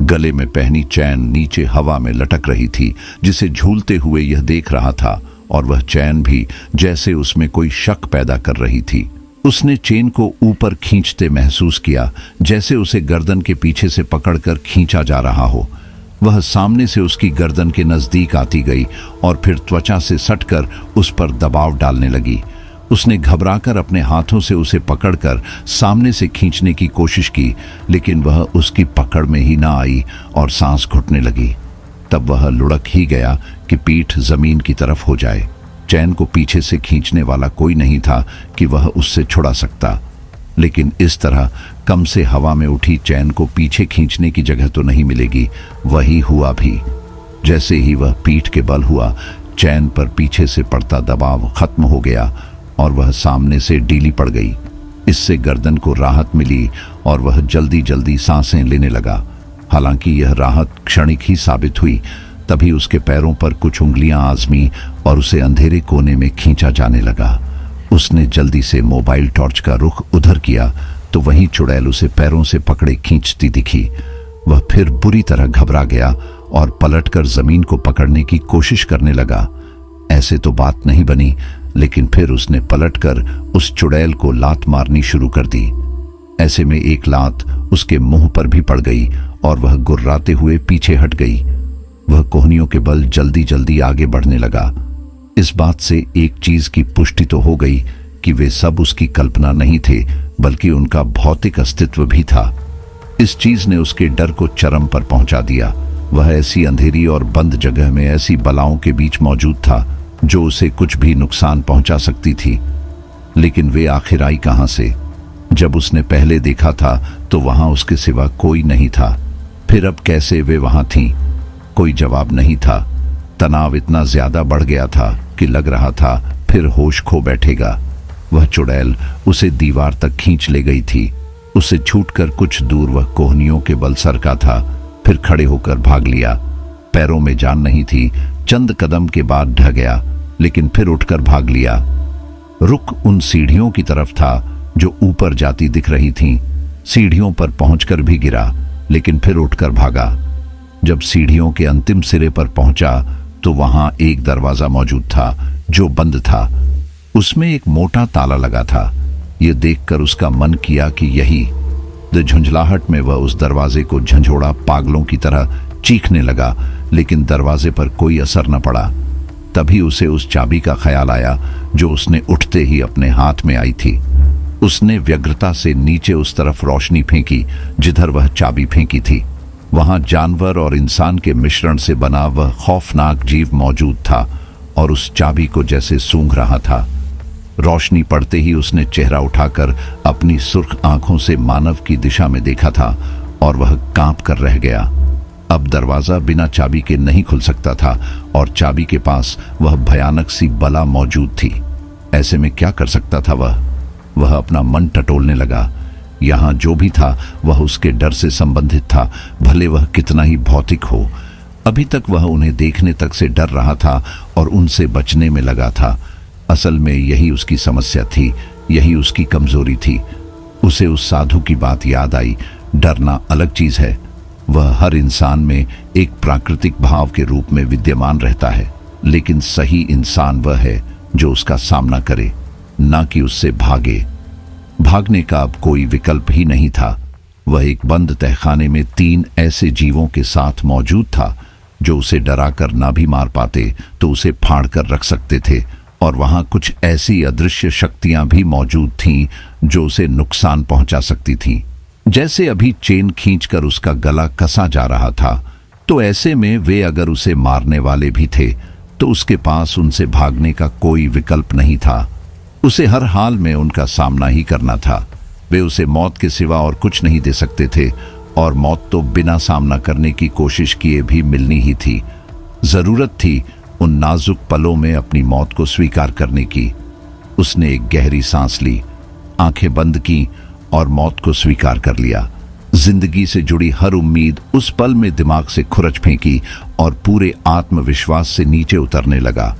गले में पहनी चैन नीचे हवा में लटक रही थी, जिसे झूलते हुए यह देख रहा था, और वह चैन भी जैसे उसमें कोई शक पैदा कर रही थी। उसने चेन को ऊपर खींचते महसूस किया, जैसे उसे गर्दन के पीछे से पकड़कर खींचा जा रहा हो। वह सामने से उसकी गर्दन के नजदीक आती गई और फिर त्वचा से सटकर उस पर दबाव डालने लगी। उसने घबराकर अपने हाथों से उसे पकड़कर सामने से खींचने की कोशिश की, लेकिन वह उसकी पकड़ में ही ना आई और सांस घुटने लगी। तब वह लुढ़क ही गया कि पीठ जमीन की तरफ हो जाए। चैन को पीछे से खींचने वाला कोई नहीं था कि वह उससे छुड़ा सकता, लेकिन इस तरह कम से हवा में उठी चैन को पीछे खींचने की जगह तो नहीं मिलेगी। वही हुआ भी। जैसे ही वह पीठ के बल हुआ, चैन पर पीछे से पड़ता दबाव खत्म हो गया और वह सामने से ढीली पड़ गई। इससे गर्दन को राहत मिली और वह जल्दी जल्दी सांसें लेने लगा। हालांकि यह राहत क्षणिक ही साबित हुई। तभी उसके पैरों पर कुछ उंगलियां आजमी और उसे अंधेरे कोने में खींचा जाने लगा। उसने जल्दी से मोबाइल टॉर्च का रुख उधर किया तो वहीं चुड़ैल उसे पैरों से पकड़े खींचती दिखी। वह फिर बुरी तरह घबरा गया और पलटकर जमीन को पकड़ने की कोशिश करने लगा। ऐसे तो बात नहीं बनी, लेकिन फिर उसने पलटकर उस चुड़ैल को लात मारनी शुरू कर दी। ऐसे में एक लात उसके मुंह पर भी पड़ गई और वह गुर्राते हुए पीछे हट गई। वह कोहनियों के बल जल्दी जल्दी आगे बढ़ने लगा। इस बात से एक चीज की पुष्टि तो हो गई कि वे सब उसकी कल्पना नहीं थे, बल्कि उनका भौतिक अस्तित्व भी था। इस चीज ने उसके डर को चरम पर पहुंचा दिया। वह ऐसी अंधेरी और बंद जगह में ऐसी बलाओं के बीच मौजूद था जो उसे कुछ भी नुकसान पहुंचा सकती थी, लेकिन वे आखिर आई कहां से? जब उसने पहले देखा था तो वहां उसके सिवा कोई नहीं था, फिर अब कैसे वे वहां थीं? कोई जवाब नहीं था। तनाव इतना ज्यादा बढ़ गया था कि लग रहा था फिर होश खो बैठेगा। वह चुड़ैल उसे दीवार तक खींच ले गई थी। उससे छूटकर कुछ दूर वह कोहनियों के बल सरका था, फिर खड़े होकर भाग लिया। पैरों में जान नहीं थी। चंद कदम के बाद ढह गया, लेकिन फिर उठकर भाग लिया। रुख उन सीढ़ियों की तरफ था जो ऊपर जाती दिख रही थीं। सीढ़ियों पर पहुंचकर भी गिरा, लेकिन फिर उठकर भागा। जब सीढ़ियों के अंतिम सिरे पर पहुंचा तो वहां एक दरवाजा मौजूद था जो बंद था। उसमें एक मोटा ताला लगा था। यह देखकर उसका मन किया कि यही। झुंझलाहट में वह उस दरवाजे को झंझोड़ा पागलों की तरह चीखने लगा, लेकिन दरवाजे पर कोई असर न पड़ा। तभी उसे उस चाबी का ख्याल आया जो उसने उठते ही अपने हाथ में आई थी। उसने व्यग्रता से नीचे उस तरफ रोशनी फेंकी जिधर वह चाबी फेंकी थी। वहां जानवर और इंसान के मिश्रण से बना वह खौफनाक जीव मौजूद था और उस चाबी को जैसे सूंघ रहा था। रोशनी पड़ते ही उसने चेहरा उठाकर अपनी सुर्ख आंखों से मानव की दिशा में देखा था और वह कांप कर रह गया। अब दरवाजा बिना चाबी के नहीं खुल सकता था और चाबी के पास वह भयानक सी बला मौजूद थी। ऐसे में क्या कर सकता था वह अपना मन टटोलने लगा। यहाँ जो भी था वह उसके डर से संबंधित था, भले वह कितना ही भौतिक हो। अभी तक वह उन्हें देखने तक से डर रहा था और उनसे बचने में लगा था। असल में यही उसकी समस्या थी, यही उसकी कमजोरी थी। उसे उस साधु की बात याद आई, डरना अलग चीज है। वह हर इंसान में एक प्राकृतिक भाव के रूप में विद्यमान रहता है, लेकिन सही इंसान वह है जो उसका सामना करे, ना कि उससे भागे। भागने का अब कोई विकल्प ही नहीं था। वह एक बंद तहखाने में 3 ऐसे जीवों के साथ मौजूद था जो उसे डराकर ना भी मार पाते तो उसे फाड़ कर रख सकते थे, और वहां कुछ ऐसी अदृश्य शक्तियां भी मौजूद थीं जो उसे नुकसान पहुंचा सकती थीं। जैसे अभी चेन खींचकर उसका गला कसा जा रहा था, तो ऐसे में वे अगर उसे मारने वाले भी थे तो उसके पास उनसे भागने का कोई विकल्प नहीं था। उसे हर हाल में उनका सामना ही करना था। वे उसे मौत के सिवा और कुछ नहीं दे सकते थे, और मौत तो बिना सामना करने की कोशिश किए भी मिलनी ही थी। जरूरत थी उन नाजुक पलों में अपनी मौत को स्वीकार करने की। उसने एक गहरी सांस ली, आंखें बंद की और मौत को स्वीकार कर लिया। जिंदगी से जुड़ी हर उम्मीद उस पल में दिमाग से खुरच फेंकी और पूरे आत्मविश्वास से नीचे उतरने लगा।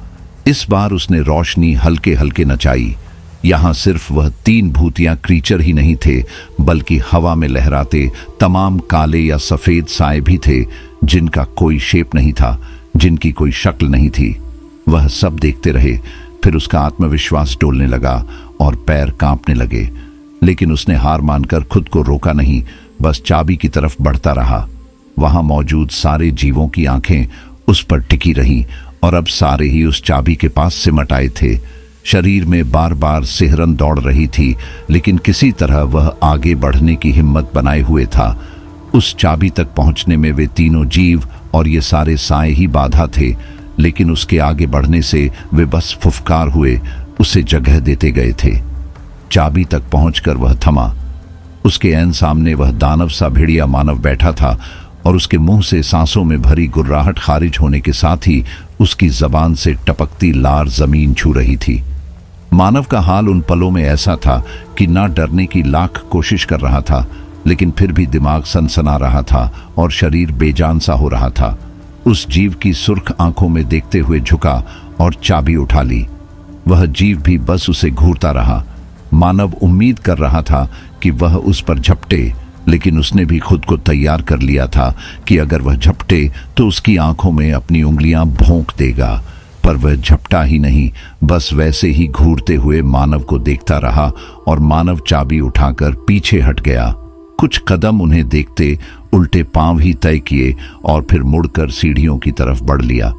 इस बार उसने रोशनी हल्के हल्के नचाई। यहां सिर्फ वह 3 भूतिया क्रीचर ही नहीं थे, बल्कि हवा में लहराते तमाम काले या सफेद साए भी थे, जिनका कोई शेप नहीं था, जिनकी कोई शक्ल नहीं थी। वह सब देखते रहे। फिर उसका आत्मविश्वास डोलने लगा और पैर कांपने लगे, लेकिन उसने हार मानकर खुद को रोका नहीं, बस चाबी की तरफ बढ़ता रहा। वहां मौजूद सारे जीवों की आंखें उस पर टिकी रहीं और अब सारे ही उस चाबी के पास सिमट आए थे। शरीर में बार बार सिहरन दौड़ रही थी, लेकिन किसी तरह वह आगे बढ़ने की हिम्मत बनाए हुए था। उस चाबी तक पहुंचने में वे तीनों जीव और ये सारे साए ही बाधा थे, लेकिन उसके आगे बढ़ने से वे बस फुफकार हुए, उसे जगह देते गए थे। चाबी तक पहुंचकर वह थमा। उसके ऐन सामने वह दानव सा भेड़िया मानव बैठा था और उसके मुंह से सांसों में भरी गुर्राहट खारिज होने के साथ ही उसकी जबान से टपकती लार जमीन छू रही थी। मानव का हाल उन पलों में ऐसा था कि ना डरने की लाख कोशिश कर रहा था, लेकिन फिर भी दिमाग सनसना रहा था और शरीर बेजान सा हो रहा था। उस जीव की सुर्ख आंखों में देखते हुए झुका और चाबी उठा ली। वह जीव भी बस उसे घूरता रहा। मानव उम्मीद कर रहा था कि वह उस पर झपटे, लेकिन उसने भी खुद को तैयार कर लिया था कि अगर वह झपटे तो उसकी आंखों में अपनी उंगलियां भोंक देगा। पर वह झपटा ही नहीं, बस वैसे ही घूरते हुए मानव को देखता रहा और मानव चाबी उठाकर पीछे हट गया। कुछ कदम उन्हें देखते उल्टे पांव ही तय किए और फिर मुड़कर सीढ़ियों की तरफ बढ़ लिया।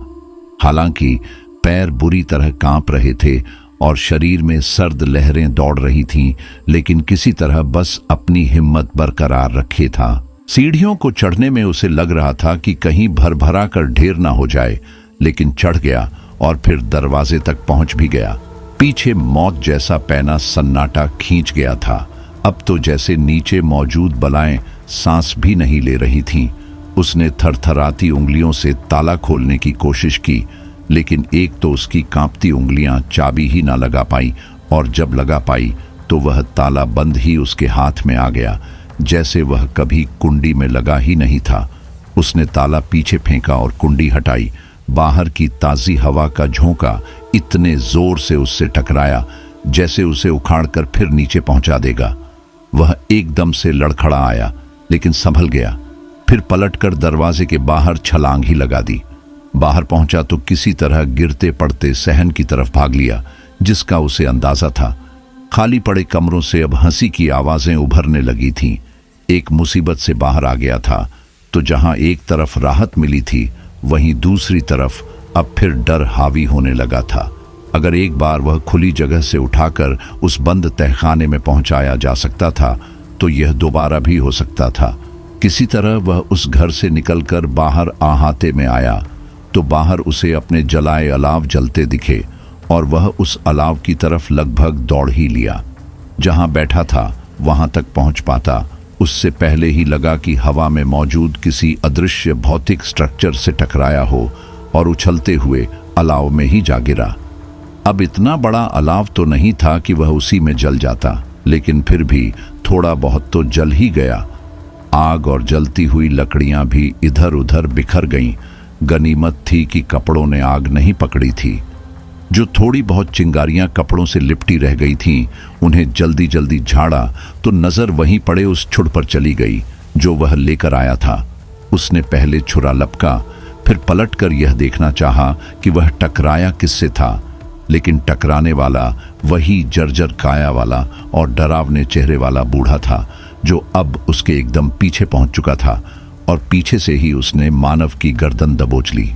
हालांकि पैर बुरी तरह कांप रहे थे और शरीर में सर्द लहरें दौड़ रही थीं, लेकिन किसी तरह बस अपनी हिम्मत बरकरार रखे था। सीढ़ियों को चढ़ने में उसे लग रहा था कि कहीं भरभरा कर ढेर ना हो जाए, लेकिन चढ़ गया और फिर दरवाजे तक पहुंच भी गया। पीछे मौत जैसा पैना सन्नाटा खींच गया था। अब तो जैसे नीचे मौजूद बलाएं सांस भी नहीं ले रही थीं। उसने थरथराती उंगलियों से ताला खोलने की कोशिश की, लेकिन एक तो उसकी कांपती उंगलियां चाबी ही ना लगा पाई, और जब लगा पाई तो वह ताला बंद ही उसके हाथ में आ गया, जैसे वह कभी कुंडी में लगा ही नहीं था। उसने ताला पीछे फेंका और कुंडी हटाई। बाहर की ताजी हवा का झोंका इतने जोर से उससे टकराया जैसे उसे उखाड़कर फिर नीचे पहुंचा देगा। वह एकदम से लड़खड़ा आया, लेकिन संभल गया। फिर पलटकर दरवाजे के बाहर छलांग ही लगा दी। बाहर पहुंचा तो किसी तरह गिरते पड़ते सहन की तरफ भाग लिया, जिसका उसे अंदाजा था। खाली पड़े कमरों से अब हंसी की आवाजें उभरने लगी थीं। एक मुसीबत से बाहर आ गया था, तो जहां एक तरफ राहत मिली थी, वहीं दूसरी तरफ अब फिर डर हावी होने लगा था। अगर एक बार वह खुली जगह से उठाकर उस बंद तहखाने में पहुंचाया जा सकता था तो यह दोबारा भी हो सकता था। किसी तरह वह उस घर से निकलकर बाहर अहाते में आया तो बाहर उसे अपने जलाए अलाव जलते दिखे और वह उस अलाव की तरफ लगभग दौड़ ही लिया। जहां बैठा था वहां तक पहुंच पाता उससे पहले ही लगा कि हवा में मौजूद किसी अदृश्य भौतिक स्ट्रक्चर से टकराया हो और उछलते हुए अलाव में ही जा गिरा। अब इतना बड़ा अलाव तो नहीं था कि वह उसी में जल जाता, लेकिन फिर भी थोड़ा बहुत तो जल ही गया। आग और जलती हुई लकड़ियां भी इधर उधर बिखर गईं। गनीमत थी कि कपड़ों ने आग नहीं पकड़ी थी। जो थोड़ी बहुत चिंगारियां कपड़ों से लिपटी रह गई थीं, उन्हें जल्दी जल्दी झाड़ा तो नजर वहीं पड़े उस छुड़ पर चली गई जो वह लेकर आया था। उसने पहले छुरा लपका, फिर पलटकर यह देखना चाहा कि वह टकराया किससे था, लेकिन टकराने वाला वही जर्जर काया वाला और डरावने चेहरे वाला बूढ़ा था जो अब उसके एकदम पीछे पहुंच चुका था और पीछे से ही उसने मानव की गर्दन दबोच ली।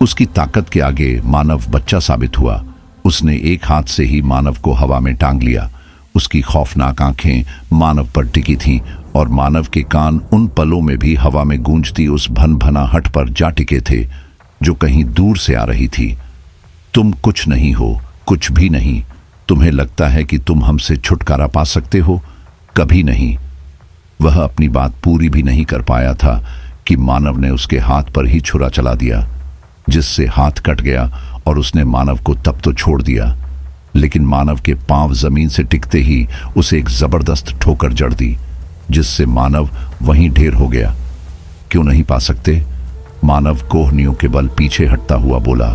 उसकी ताकत के आगे मानव बच्चा साबित हुआ। उसने एक हाथ से ही मानव को हवा में टांग लिया। उसकी खौफनाक आंखें मानव पर टिकी थीं और मानव के कान उन पलों में भी हवा में गूंजती उस भनभनाहट पर जा टिके थे जो कहीं दूर से आ रही थी। तुम कुछ नहीं हो, कुछ भी नहीं। तुम्हें लगता है कि तुम हमसे छुटकारा पा सकते हो? कभी नहीं। वह अपनी बात पूरी भी नहीं कर पाया था कि मानव ने उसके हाथ पर ही छुरा चला दिया, जिससे हाथ कट गया और उसने मानव को तब तो छोड़ दिया, लेकिन मानव के पांव जमीन से टिकते ही उसे एक जबरदस्त ठोकर जड़ दी, जिससे मानव वहीं ढेर हो गया। क्यों नहीं पा सकते? मानव कोहनियों के बल पीछे हटता हुआ बोला,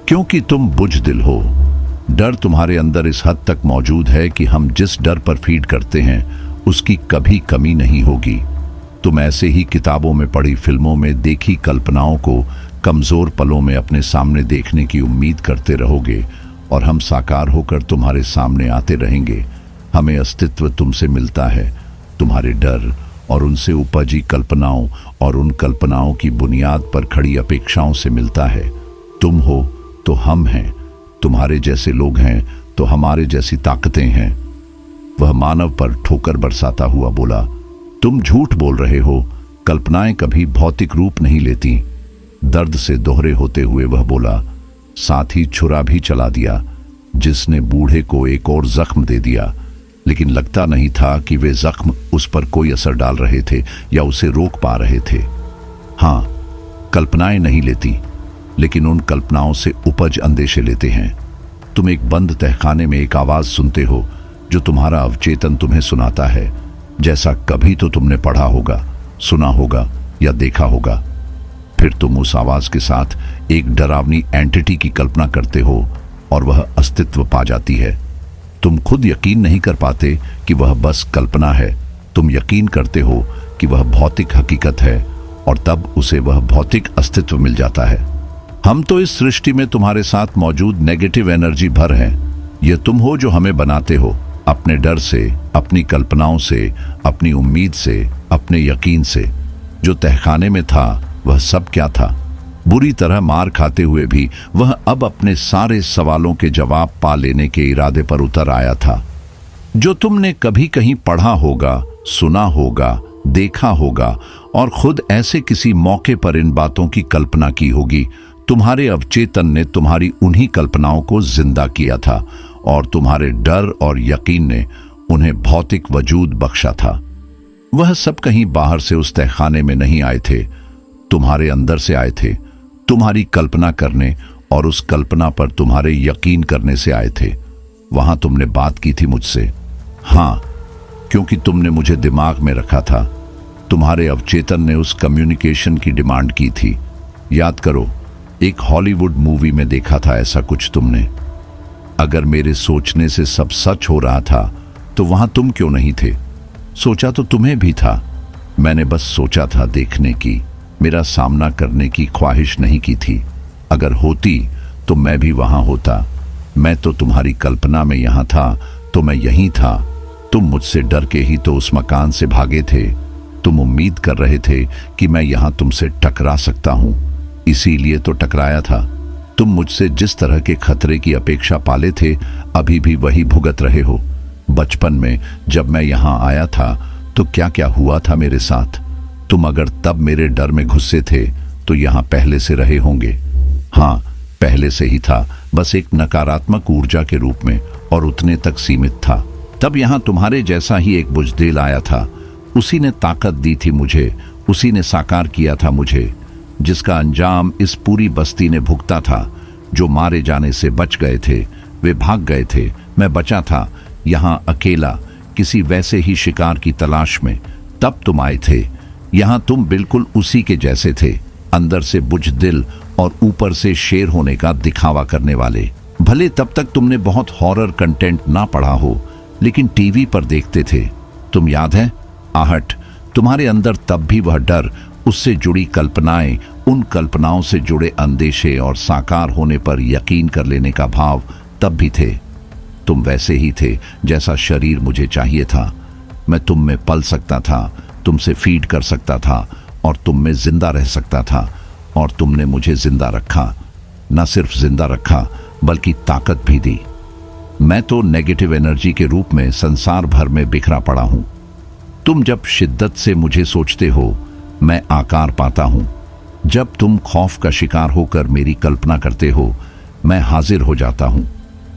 क्योंकि तुम बुज़दिल हो। डर तुम्हारे अंदर इस हद तक मौजूद है कि हम जिस डर पर फीड करते हैं उसकी कभी कमी नहीं होगी। तुम ऐसे ही किताबों में पढ़ी, फिल्मों में देखी कल्पनाओं को कमजोर पलों में अपने सामने देखने की उम्मीद करते रहोगे और हम साकार होकर तुम्हारे सामने आते रहेंगे। हमें अस्तित्व तुमसे मिलता है, तुम्हारे डर और उनसे उपजी कल्पनाओं और उन कल्पनाओं की बुनियाद पर खड़ी अपेक्षाओं से मिलता है। तुम हो तो हम हैं, तुम्हारे जैसे लोग हैं तो हमारे जैसी ताकतें हैं। वह मानव पर ठोकर बरसाता हुआ बोला, तुम झूठ बोल रहे हो। कल्पनाएं कभी भौतिक रूप नहीं लेती। दर्द से दोहरे होते हुए वह बोला, साथ ही छुरा भी चला दिया, जिसने बूढ़े को एक और जख्म दे दिया, लेकिन लगता नहीं था कि वे जख्म उस पर कोई असर डाल रहे थे या उसे रोक पा रहे थे। हाँ, कल्पनाएं नहीं लेती, लेकिन उन कल्पनाओं से उपज अंदेशे लेते हैं। तुम एक बंद तहखाने में एक आवाज सुनते हो जो तुम्हारा अवचेतन तुम्हें सुनाता है, जैसा कभी तो तुमने पढ़ा होगा, सुना होगा या देखा होगा। फिर तुम उस आवाज के साथ एक डरावनी एंटिटी की कल्पना करते हो और वह अस्तित्व पा जाती है। तुम खुद यकीन नहीं कर पाते कि वह बस कल्पना है। तुम यकीन करते हो कि वह भौतिक हकीकत है और तब उसे वह भौतिक अस्तित्व मिल जाता है। हम तो इस सृष्टि में तुम्हारे साथ मौजूद नेगेटिव एनर्जी भर हैं। यह तुम हो जो हमें बनाते हो, अपने डर से, अपनी कल्पनाओं से, अपनी उम्मीद से, अपने यकीन से। जो तहखाने में था वह सब क्या था? बुरी तरह मार खाते हुए भी वह अब अपने सारे सवालों के जवाब पा लेने के इरादे पर उतर आया था। जो तुमने कभी कहीं पढ़ा होगा, सुना होगा, देखा होगा और खुद ऐसे किसी मौके पर इन बातों की कल्पना की होगी। तुम्हारे अवचेतन ने तुम्हारी उन्हीं कल्पनाओं को जिंदा किया था और तुम्हारे डर और यकीन ने उन्हें भौतिक वजूद बख्शा था। वह सब कहीं बाहर से उस तहखाने में नहीं आए थे, तुम्हारे अंदर से आए थे, तुम्हारी कल्पना करने और उस कल्पना पर तुम्हारे यकीन करने से आए थे। वहां तुमने बात की थी मुझसे। हाँ, क्योंकि तुमने मुझे दिमाग में रखा था। तुम्हारे अवचेतन ने उस कम्युनिकेशन की डिमांड की थी। याद करो, एक हॉलीवुड मूवी में देखा था ऐसा कुछ तुमने। अगर मेरे सोचने से सब सच हो रहा था तो वहां तुम क्यों नहीं थे? सोचा तो तुम्हें भी था, मैंने बस सोचा था देखने की, मेरा सामना करने की ख्वाहिश नहीं की थी। अगर होती तो मैं भी वहां होता। मैं तो तुम्हारी कल्पना में यहां था तो मैं यहीं था। तुम मुझसे डर के ही तो उस मकान से भागे थे। तुम उम्मीद कर रहे थे कि मैं यहां तुमसे टकरा सकता हूं, इसीलिए तो टकराया था। तुम मुझसे जिस तरह के खतरे की अपेक्षा पाले थे अभी भी वही भुगत रहे हो। बचपन में जब मैं यहाँ आया था तो क्या क्या हुआ था मेरे साथ। तुम अगर तब मेरे डर में घुसे थे तो यहाँ पहले से रहे होंगे। हाँ, पहले से ही था, बस एक नकारात्मक ऊर्जा के रूप में, और उतने तक सीमित था। तब यहाँ तुम्हारे जैसा ही एक बुजदिल आया था। उसी ने ताकत दी थी मुझे, उसी ने साकार किया था मुझे, जिसका अंजाम इस पूरी बस्ती ने भुगता था। जो मारे जाने से बच गए थे वे भाग गए थे, मैं बचा था यहाँ अकेला किसी वैसे ही शिकार की तलाश में। तब तुम आए थे यहाँ, तुम बिल्कुल उसी के जैसे थे, अंदर से बुजदिल और ऊपर से शेर होने का दिखावा करने वाले। भले तब तक तुमने बहुत हॉरर कंटेंट ना पढ़ा हो, लेकिन टीवी पर देखते थे। तुम याद है आहट, तुम्हारे अंदर तब भी वह डर, उससे जुड़ी कल्पनाएं, उन कल्पनाओं से जुड़े अंदेशे और साकार होने पर यकीन कर लेने का भाव तब भी थे। तुम वैसे ही थे जैसा शरीर मुझे चाहिए था। मैं तुम में पल सकता था, तुमसे फीड कर सकता था और तुम में जिंदा रह सकता था, और तुमने मुझे जिंदा रखा। न सिर्फ जिंदा रखा बल्कि ताकत भी दी। मैं तो नेगेटिव एनर्जी के रूप में संसार भर में बिखरा पड़ा हूं। तुम जब शिद्दत से मुझे सोचते हो मैं आकार पाता हूं। जब तुम खौफ का शिकार होकर मेरी कल्पना करते हो मैं हाजिर हो जाता हूं।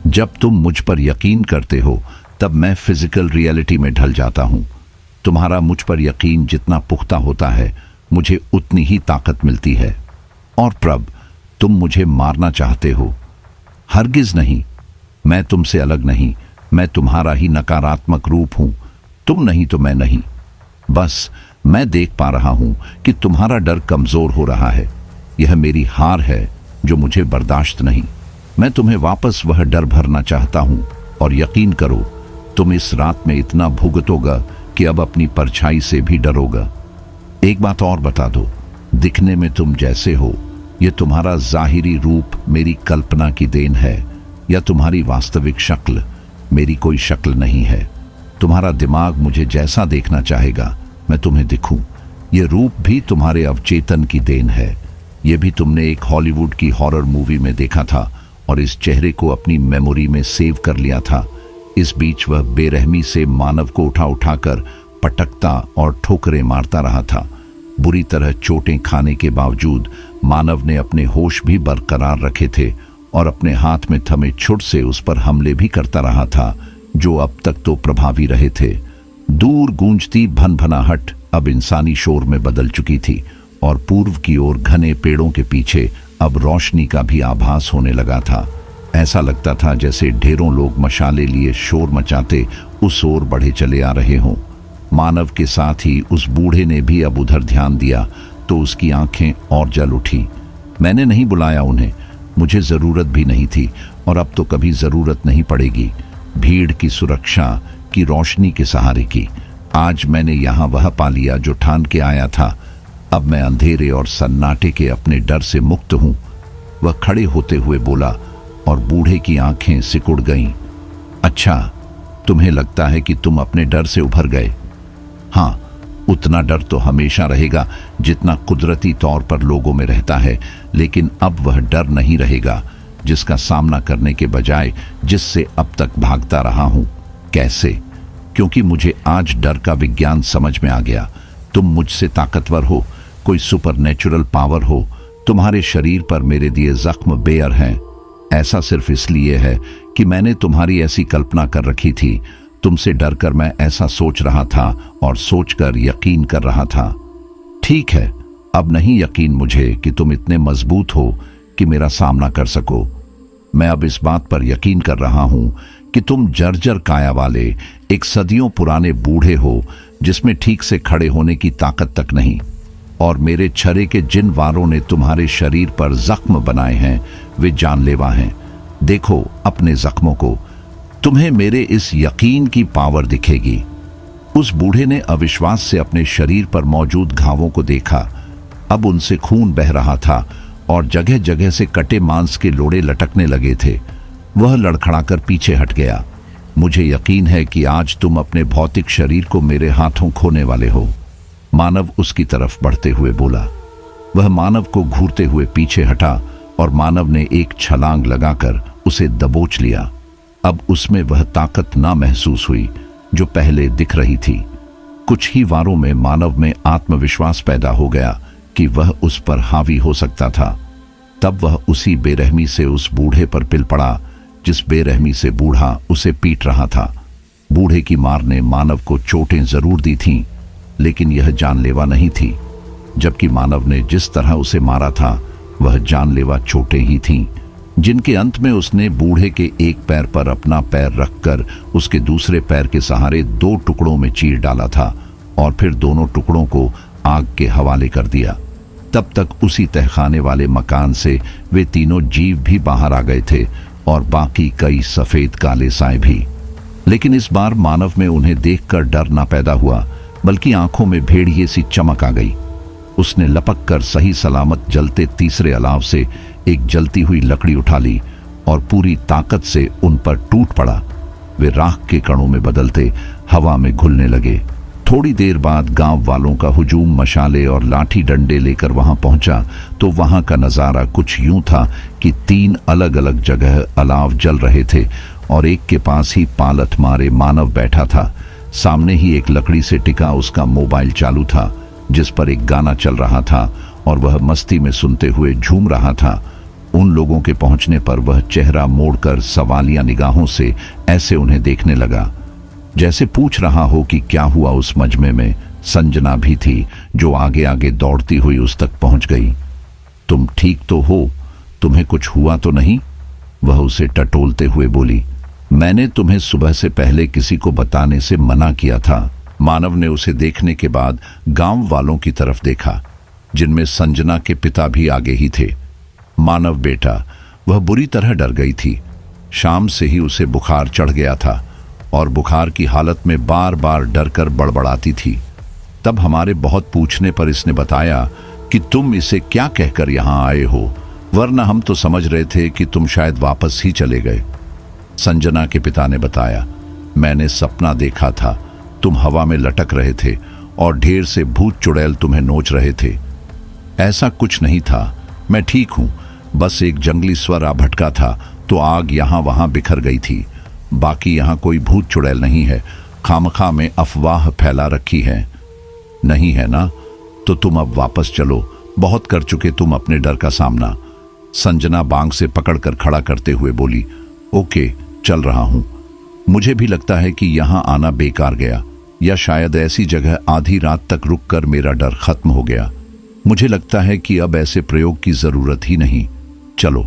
जब तुम मुझ पर यकीन करते हो तब मैं फिजिकल रियलिटी में ढल जाता हूं। तुम्हारा मुझ पर यकीन जितना पुख्ता होता है मुझे उतनी ही ताकत मिलती है। और प्रभ, तुम मुझे मारना चाहते हो। हरगिज नहीं, मैं तुमसे अलग नहीं, मैं तुम्हारा ही नकारात्मक रूप हूं। तुम नहीं तो मैं नहीं। बस मैं देख पा रहा हूं कि तुम्हारा डर कमजोर हो रहा है। यह मेरी हार है जो मुझे बर्दाश्त नहीं। मैं तुम्हें वापस वह डर भरना चाहता हूं, और यकीन करो तुम इस रात में इतना भुगतोगा कि अब अपनी परछाई से भी डरोगा। एक बात और बता दो, दिखने में तुम जैसे हो, यह तुम्हारा जाहिरी रूप मेरी कल्पना की देन है, या तुम्हारी वास्तविक शक्ल मेरी कोई शक्ल नहीं है। तुम्हारा दिमाग मुझे जैसा देखना चाहेगा मैं तुम्हें दिखूं। यह रूप भी तुम्हारे अवचेतन की देन है। यह भी तुमने एक हॉलीवुड की हॉरर मूवी में देखा था और इस चेहरे को अपनी मेमोरी में सेव कर लिया था। इस बीच वह बेरहमी से मानव को उठा उठाकर पटकता और ठोकरें मारता रहा था। बुरी तरह चोटें खाने के बावजूद मानव ने अपने होश भी बरकरार रखे थे और अपने हाथ में थमे छुट से उस पर हमले भी करता रहा था, जो अब तक तो प्रभावी रहे थे। दूर गूंजती भनभनाहट अब इंसानी शोर में बदल चुकी थी, और पूर्व की ओर घने पेड़ों के पीछे अब रोशनी का भी आभास होने लगा था। ऐसा लगता था जैसे ढेरों लोग मशाले लिए शोर मचाते उस ओर बढ़े चले आ रहे हों। मानव के साथ ही उस बूढ़े ने भी अब उधर ध्यान दिया तो उसकी आंखें और जल उठी। मैंने नहीं बुलाया उन्हें, मुझे जरूरत भी नहीं थी, और अब तो कभी जरूरत नहीं पड़ेगी। भीड़ की सुरक्षा की रोशनी के सहारे की आज मैंने यहाँ वह पा लिया जो ठान के आया था। अब मैं अंधेरे और सन्नाटे के अपने डर से मुक्त हूं। वह खड़े होते हुए बोला, और बूढ़े की आंखें सिकुड़ गईं। अच्छा, तुम्हें लगता है कि तुम अपने डर से उभर गए? हाँ, उतना डर तो हमेशा रहेगा जितना कुदरती तौर पर लोगों में रहता है, लेकिन अब वह डर नहीं रहेगा जिसका सामना करने के बजाय जिससे अब तक भागता रहा हूं। कैसे? क्योंकि मुझे आज डर का विज्ञान समझ में आ गया। तुम मुझसे ताकतवर हो, कोई सुपरनेचुरल पावर हो। तुम्हारे शरीर पर मेरे दिए जख्म बेअर हैं। ऐसा सिर्फ इसलिए है कि मैंने तुम्हारी ऐसी कल्पना कर रखी थी। तुमसे डरकर मैं ऐसा सोच रहा था और सोचकर यकीन कर रहा था। ठीक है, अब नहीं यकीन मुझे कि तुम इतने मजबूत हो कि मेरा सामना कर सको। मैं अब इस बात पर यकीन कर रहा हूं कि तुम जर्जर काया वाले एक सदियों पुराने बूढ़े हो जिसमें ठीक से खड़े होने की ताकत तक नहीं, और मेरे छरे के जिन वारों ने तुम्हारे शरीर पर जख्म बनाए हैं वे जानलेवा हैं। देखो अपने जख्मों को, तुम्हें मेरे इस यकीन की पावर दिखेगी। उस बूढ़े ने अविश्वास से अपने शरीर पर मौजूद घावों को देखा। अब उनसे खून बह रहा था और जगह जगह से कटे मांस के लोड़े लटकने लगे थे। वह लड़खड़ाकर पीछे हट गया। मुझे यकीन है कि आज तुम अपने भौतिक शरीर को मेरे हाथों खोने वाले हो। मानव उसकी तरफ बढ़ते हुए बोला। वह मानव को घूरते हुए पीछे हटा और मानव ने एक छलांग लगाकर उसे दबोच लिया। अब उसमें वह ताकत ना महसूस हुई जो पहले दिख रही थी। कुछ ही वारों में मानव में आत्मविश्वास पैदा हो गया कि वह उस पर हावी हो सकता था। तब वह उसी बेरहमी से उस बूढ़े पर पिल पड़ा जिस बेरहमी से बूढ़ा उसे पीट रहा था। बूढ़े की मार ने मानव को चोटें जरूर दी थीं, लेकिन यह जानलेवा नहीं थी, जबकि मानव ने जिस तरह उसे मारा था वह जानलेवा चोटें ही थीं, जिनके अंत में उसने बूढ़े के एक पैर पर अपना पैर रखकर उसके दूसरे पैर के सहारे 2 टुकड़ों में चीर डाला था और फिर दोनों टुकड़ों को आग के हवाले कर दिया। तब तक उसी तहखाने वाले मकान से वे तीनों जीव भी बाहर आ गए थे और बाकी कई सफेद काले साए भी। लेकिन इस बार मानव में उन्हें देखकर डर ना पैदा हुआ, बल्कि आंखों में भेड़िए सी चमक आ गई। उसने लपक कर सही सलामत जलते तीसरे अलाव से एक जलती हुई लकड़ी उठा ली और पूरी ताकत से उन पर टूट पड़ा। वे राख के कणों में बदलते हवा में घुलने लगे। थोड़ी देर बाद गांव वालों का हुजूम मशाले और लाठी डंडे लेकर वहां पहुंचा तो वहां का नजारा कुछ यूं था कि 3 अलग अलग जगह अलाव जल रहे थे और एक के पास ही पालथ मारे मानव बैठा था। सामने ही एक लकड़ी से टिका उसका मोबाइल चालू था, जिस पर एक गाना चल रहा था और वह मस्ती में सुनते हुए झूम रहा था। उन लोगों के पहुंचने पर वह चेहरा मोड़कर सवालिया निगाहों से ऐसे उन्हें देखने लगा जैसे पूछ रहा हो कि क्या हुआ। उस मजमे में संजना भी थी, जो आगे आगे दौड़ती हुई उस तक पहुंच गई। तुम ठीक तो हो? तुम्हें कुछ हुआ तो नहीं? वह उसे टटोलते हुए बोली। मैंने तुम्हें सुबह से पहले किसी को बताने से मना किया था। मानव ने उसे देखने के बाद गांव वालों की तरफ देखा, जिनमें संजना के पिता भी आगे ही थे। मानव बेटा, वह बुरी तरह डर गई थी। शाम से ही उसे बुखार चढ़ गया था और बुखार की हालत में बार बार डर कर बड़बड़ाती थी। तब हमारे बहुत पूछने पर इसने बताया कि तुम इसे क्या कहकर यहाँ आए हो, वरना हम तो समझ रहे थे कि तुम शायद वापस ही चले गए। संजना के पिता ने बताया, मैंने सपना देखा था, तुम हवा में लटक रहे थे और ढेर से भूत चुड़ैल तुम्हें नोच रहे थे। ऐसा कुछ नहीं था, मैं ठीक हूं, बस एक जंगली स्वर आ भटका था तो आग यहां वहां बिखर गई थी। बाकी यहां कोई भूत चुड़ैल नहीं है, खामखा में अफवाह फैला रखी है। नहीं है ना? तो तुम अब वापस चलो, बहुत कर चुके तुम अपने डर का सामना। संजना बांग से पकड़कर खड़ा करते हुए बोली, ओके, चल रहा हूं। मुझे भी लगता है कि यहां आना बेकार गया, या शायद ऐसी जगह आधी रात तक रुककर मेरा डर खत्म हो गया। मुझे लगता है कि अब ऐसे प्रयोग की जरूरत ही नहीं। चलो।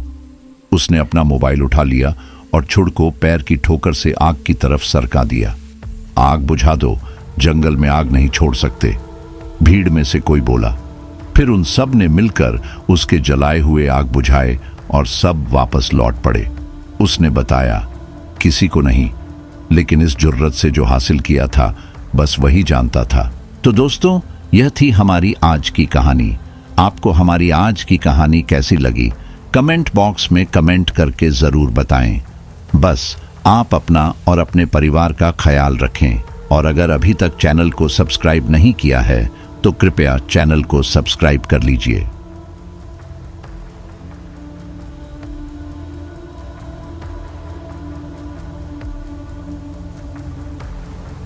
उसने अपना मोबाइल उठा लिया और छुड़ को पैर की ठोकर से आग की तरफ सरका दिया। आग बुझा दो, जंगल में आग नहीं छोड़ सकते, भीड़ में से कोई बोला। फिर उन सब ने मिलकर उसके जलाए हुए आग बुझाए और सब वापस लौट पड़े। उसने बताया, किसी को नहीं, लेकिन इस जुर्रत से जो हासिल किया था बस वही जानता था। तो दोस्तों, यह थी हमारी आज की कहानी। आपको हमारी आज की कहानी कैसी लगी कमेंट बॉक्स में कमेंट करके जरूर बताएं। बस आप अपना और अपने परिवार का ख्याल रखें, और अगर अभी तक चैनल को सब्सक्राइब नहीं किया है तो कृपया चैनल को सब्सक्राइब कर लीजिए।